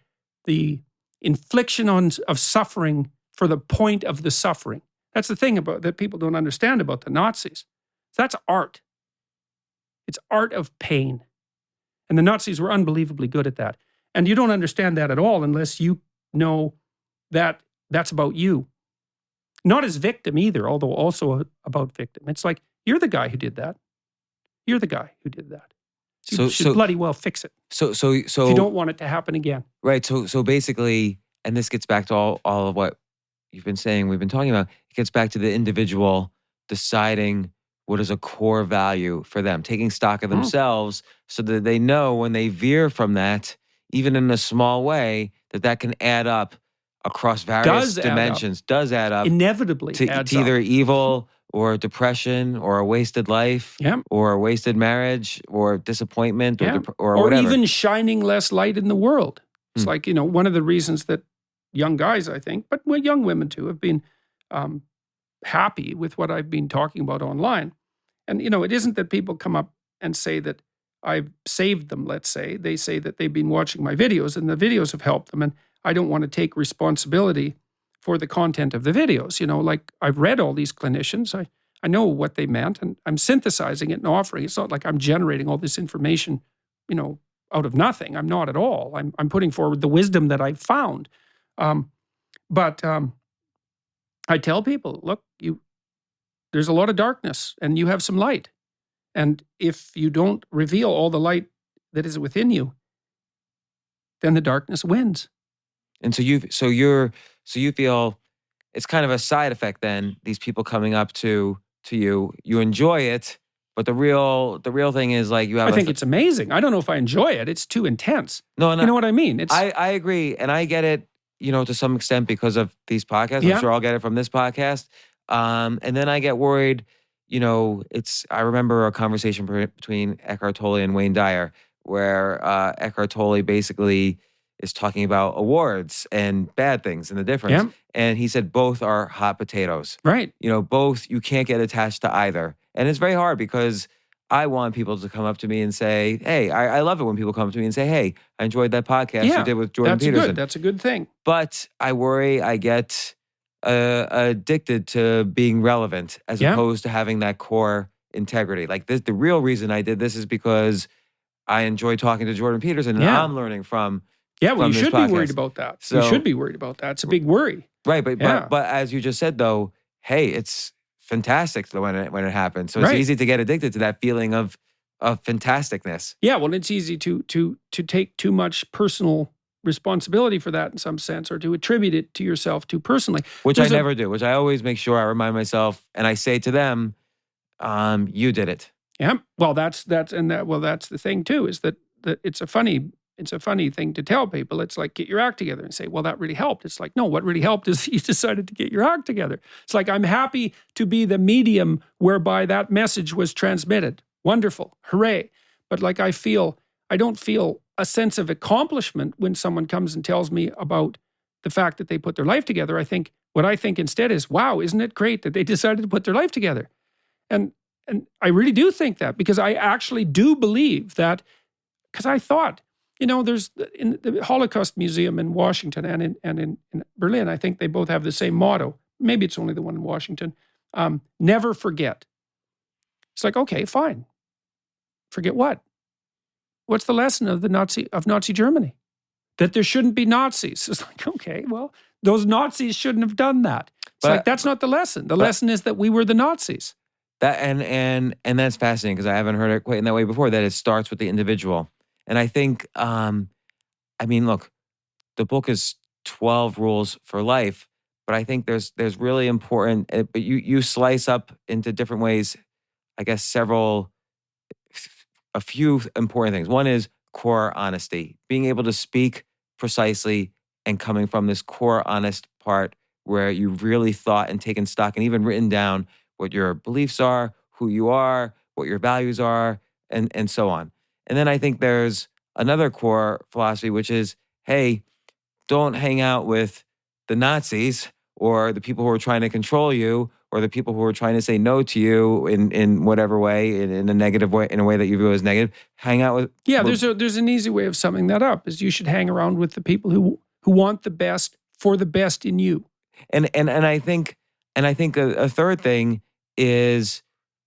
infliction of suffering for the point of the suffering. That's the thing that people don't understand about the Nazis. That's art. It's art of pain. And the Nazis were unbelievably good at that. And you don't understand that at all unless you know that that's about you. Not as victim either, although also about victim. It's like, you're the guy who did that. You're the guy who did that. So you should bloody well fix it. So if you don't want it to happen again. Right. So basically, and this gets back to all of what you've been saying, we've been talking about, it gets back to the individual deciding what is a core value for them, taking stock of themselves so that they know when they veer from that, even in a small way, that can add up across various dimensions, does add up. Inevitably to either evil or depression or a wasted life or a wasted marriage or disappointment or whatever. Or even shining less light in the world. It's like, one of the reasons that young guys, I think, but young women too, have been happy with what I've been talking about online. And, it isn't that people come up and say that I've saved them, let's say. They say that they've been watching my videos and the videos have helped them. And I don't want to take responsibility for the content of the videos. Like I've read all these clinicians. I know what they meant and I'm synthesizing it and offering. It's not like I'm generating all this information, out of nothing. I'm not at all. I'm putting forward the wisdom that I've found. But I tell people, look, there's a lot of darkness and you have some light. And if you don't reveal all the light that is within you, then the darkness wins. And so you feel it's kind of a side effect then, these people coming up to you, you enjoy it, but the real thing is like you have I think it's amazing. I don't know if I enjoy it. It's too intense. No. You know what I mean? I agree. And I get it, to some extent because of these podcasts. I'm sure I'll get it from this podcast. And then I get worried, I remember a conversation between Eckhart Tolle and Wayne Dyer where Eckhart Tolle basically is talking about awards and bad things and the difference. Yeah. And he said both are hot potatoes. Right. Both, you can't get attached to either. And it's very hard because I want people to come up to me and say, hey, I love it when people come up to me and say, hey, I enjoyed that podcast you did with Jordan Peterson. That's a good thing. But I worry I get addicted to being relevant as opposed to having that core integrity. Like this, the real reason I did this is because I enjoy talking to Jordan Peterson and I'm learning from you should podcast. Be worried about that. So, you should be worried about that. It's a big worry. Right, but as you just said though, hey, it's fantastic when it happens. So it's easy to get addicted to that feeling of fantasticness. Yeah, well, it's easy to take too much personal responsibility for that in some sense, or to attribute it to yourself too personally. Which I never do. Which I always make sure I remind myself, and I say to them, "You did it." Yeah. Well, that's the thing too. Is that it's a funny thing to tell people. It's like, get your act together, and say, well, that really helped. It's like, no, what really helped is you decided to get your act together. It's like, I'm happy to be the medium whereby that message was transmitted. Wonderful. Hooray. But like, I don't feel a sense of accomplishment when someone comes and tells me about the fact that they put their life together. What I think instead is, wow, isn't it great that they decided to put their life together? And I really do think that, because I actually do believe that, because I thought, there's in the Holocaust Museum in Washington and in Berlin, I think they both have the same motto. Maybe it's only the one in Washington. Never forget. It's like, okay, fine. Forget what? What's the lesson of Nazi Germany? That there shouldn't be Nazis. It's like, okay, well, those Nazis shouldn't have done that. It's like, that's not the lesson. The lesson is that we were the Nazis. That and that's fascinating, because I haven't heard it quite in that way before, that it starts with the individual. And I think, look, the book is 12 Rules for Life, but I think there's really important, but you slice up into different ways, I guess a few important things. One is core honesty, being able to speak precisely and coming from this core honest part where you've really thought and taken stock and even written down what your beliefs are, who you are, what your values are, and so on. And then I think there's another core philosophy, which is, hey, don't hang out with the Nazis or the people who are trying to control you or the people who are trying to say no to you in whatever way, in a negative way, in a way that you view as negative. Hang out with... Yeah, there's an easy way of summing that up, is you should hang around with the people who want the best for the best in you. And I think a third thing is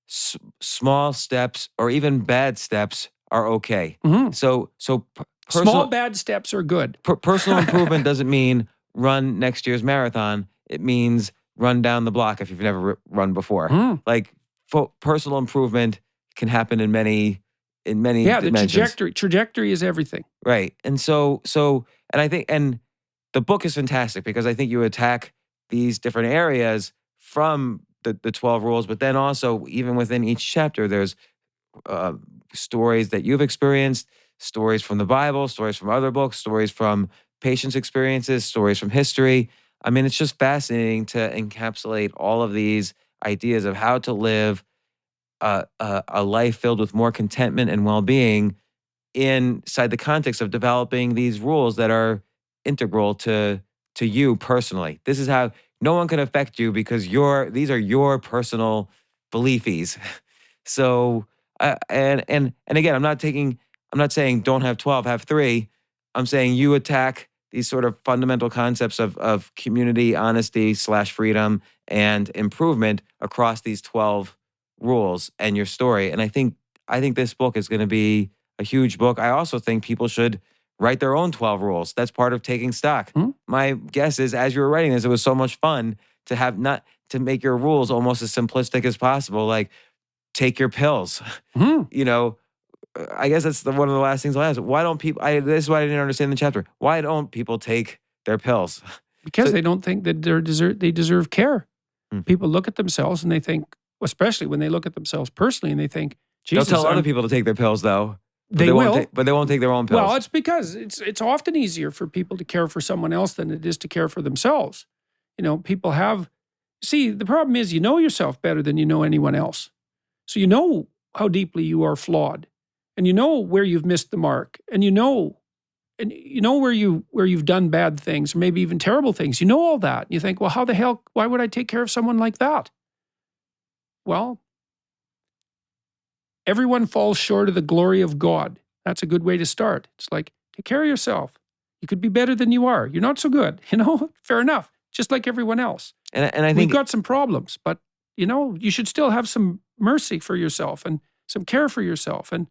small steps or even bad steps are okay. Mm-hmm. So small bad steps are good. Personal improvement doesn't mean run next year's marathon. It means run down the block if you've never run before. Like personal improvement can happen in many dimensions. The trajectory is everything. Right. And so and I think, and the book is fantastic because I think you attack these different areas from the 12 rules, but then also even within each chapter, there's stories that you've experienced, stories from the Bible, stories from other books, stories from patients' experiences, stories from history. I mean, it's just fascinating to encapsulate all of these ideas of how to live a life filled with more contentment and well-being inside the context of developing these rules that are integral to you personally. This is how no one can affect you because these are your personal beliefs. So, and again, I'm not saying don't have 12, have 3. I'm saying you attack these sort of fundamental concepts of community, honesty / freedom and improvement across these 12 rules and your story. And I think this book is going to be a huge book. I also think people should write their own 12 rules. That's part of taking stock. My guess is, as you were writing this, it was so much fun to make your rules almost as simplistic as possible. Like, take your pills. I guess that's one of the last things I'll ask. Why don't people, this is why I didn't understand the chapter. Why don't people take their pills? Because they don't think that they deserve care. People look at themselves and they think, especially when they look at themselves personally and they think, Jesus, they'll tell other people to take their pills though. They will. But they won't take their own pills. Well, it's because it's often easier for people to care for someone else than it is to care for themselves. People the problem is you know yourself better than you know anyone else. So you know how deeply you are flawed. And you know where you've missed the mark, and you know where you've done bad things, or maybe even terrible things. You know all that. And you think, well, how the hell? Why would I take care of someone like that? Well, everyone falls short of the glory of God. That's a good way to start. It's like, take care of yourself. You could be better than you are. You're not so good. Fair enough. Just like everyone else. And I think we've got some problems, but you should still have some mercy for yourself and some care for yourself. And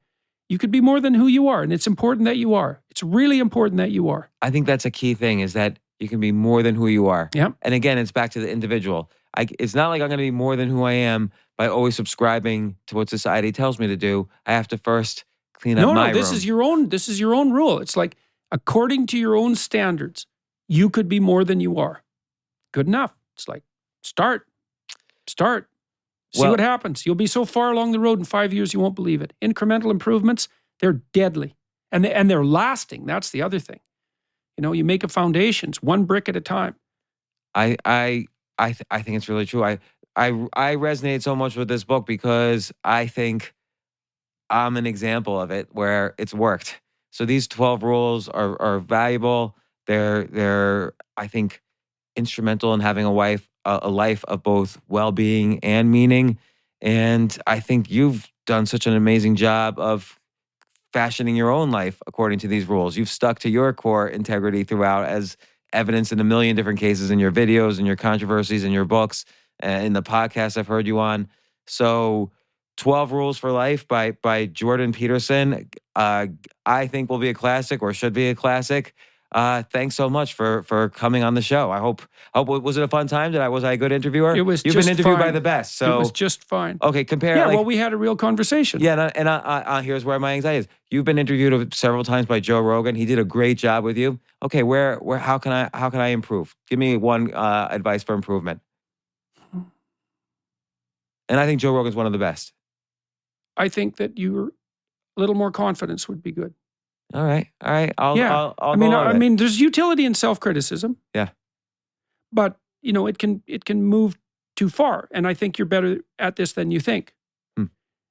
you could be more than who you are, and it's important that you are. It's really important that you are. I think that's a key thing, is that you can be more than who you are. Yeah. And again, it's back to the individual. It's not like I'm going to be more than who I am by always subscribing to what society tells me to do. I have to first clean up my room. This is your own rule. It's like, according to your own standards, you could be more than you are. Good enough. It's like, start. See what happens. You'll be so far along the road in 5 years, you won't believe it. Incremental improvements, they're deadly. And they're lasting. That's the other thing. You make a foundation. It's one brick at a time. I think it's really true. I resonate so much with this book because I think I'm an example of it where it's worked. So these 12 rules are valuable. They're I think instrumental in having a life of both well-being and meaning. And I think you've done such an amazing job of fashioning your own life according to these rules. You've stuck to your core integrity throughout, as evidenced in a million different cases in your videos and your controversies in your books, in the podcast I've heard you on. So 12 Rules for Life by Jordan Peterson, I think will be a classic, or should be a classic. thanks so much for coming on the show. I hope was it a fun time? Was I a good interviewer? It was. You've just been interviewed fine. by the best. So it was just fine. okay, compare. Yeah, like, well, we had a real conversation. yeah, and here's where my anxiety is. You've been interviewed several times by Joe Rogan. He did a great job with you. Okay, where how can I improve? Give me one advice for improvement. And I think Joe Rogan's one of the best. I think that a little more confidence would be good. All right. I'll go I on it. mean, there's utility in self-criticism. Yeah. But it can move too far, and I think you're better at this than you think.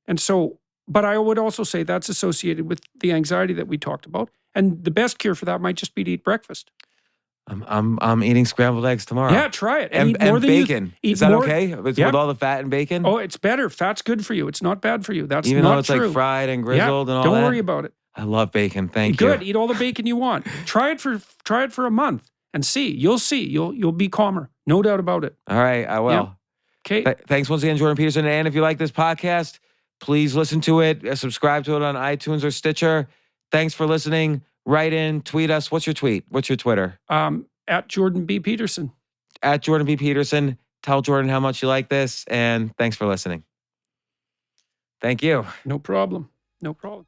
And so, but I would also say that's associated with the anxiety that we talked about, and the best cure for that might just be to eat breakfast. I'm eating scrambled eggs tomorrow. Yeah, try it and eat more than bacon. Eat Is that more, okay? With yeah. all the fat and bacon? Oh, it's better. Fat's good for you. It's not bad for you. That's Even not though it's true. like fried and grizzled and all Don't that. worry about it. I love bacon. Thank Good. you. Eat all the bacon you want. Try it for a month and see. You'll see. You'll be calmer. No doubt about it. All right, I will. Yeah. Okay. Thanks once again, Jordan Peterson. And if you like this podcast, please listen to it. Subscribe to it on iTunes or Stitcher. Thanks for listening. Write in, tweet us. What's your tweet? What's your Twitter? At Jordan B. Peterson. At Jordan B. Peterson. Tell Jordan how much you like this, and thanks for listening. Thank you. No problem. No problem.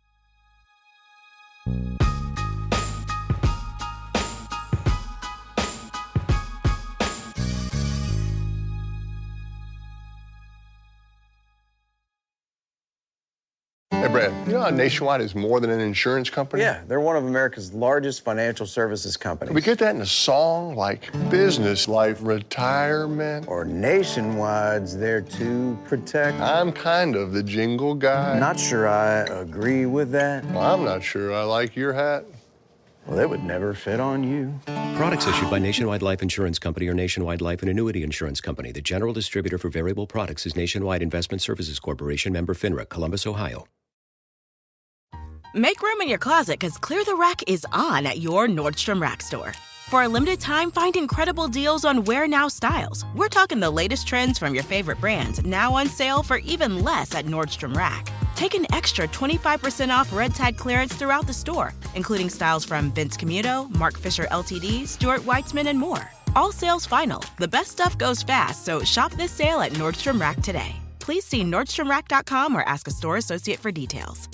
Hey, Brad, you know how Nationwide is more than an insurance company? Yeah, they're one of America's largest financial services companies. We get that in a song like business, life, retirement. Or Nationwide's there to protect. I'm kind of the jingle guy. Not sure I agree with that. Well, I'm not sure I like your hat. Well, it would never fit on you. Products issued by Nationwide Life Insurance Company or Nationwide Life and Annuity Insurance Company. The general distributor for variable products is Nationwide Investment Services Corporation, member FINRA, Columbus, Ohio. Make room in your closet because Clear the Rack is on at your Nordstrom Rack store. For a limited time, find incredible deals on wear now styles. We're talking the latest trends from your favorite brands, now on sale for even less at Nordstrom Rack. Take an extra 25% off red tag clearance throughout the store, including styles from Vince Camuto, Mark Fisher Ltd, Stuart Weitzman, and more. All sales final. The best stuff goes fast, so shop this sale at Nordstrom Rack today. Please see nordstromrack.com or ask a store associate for details.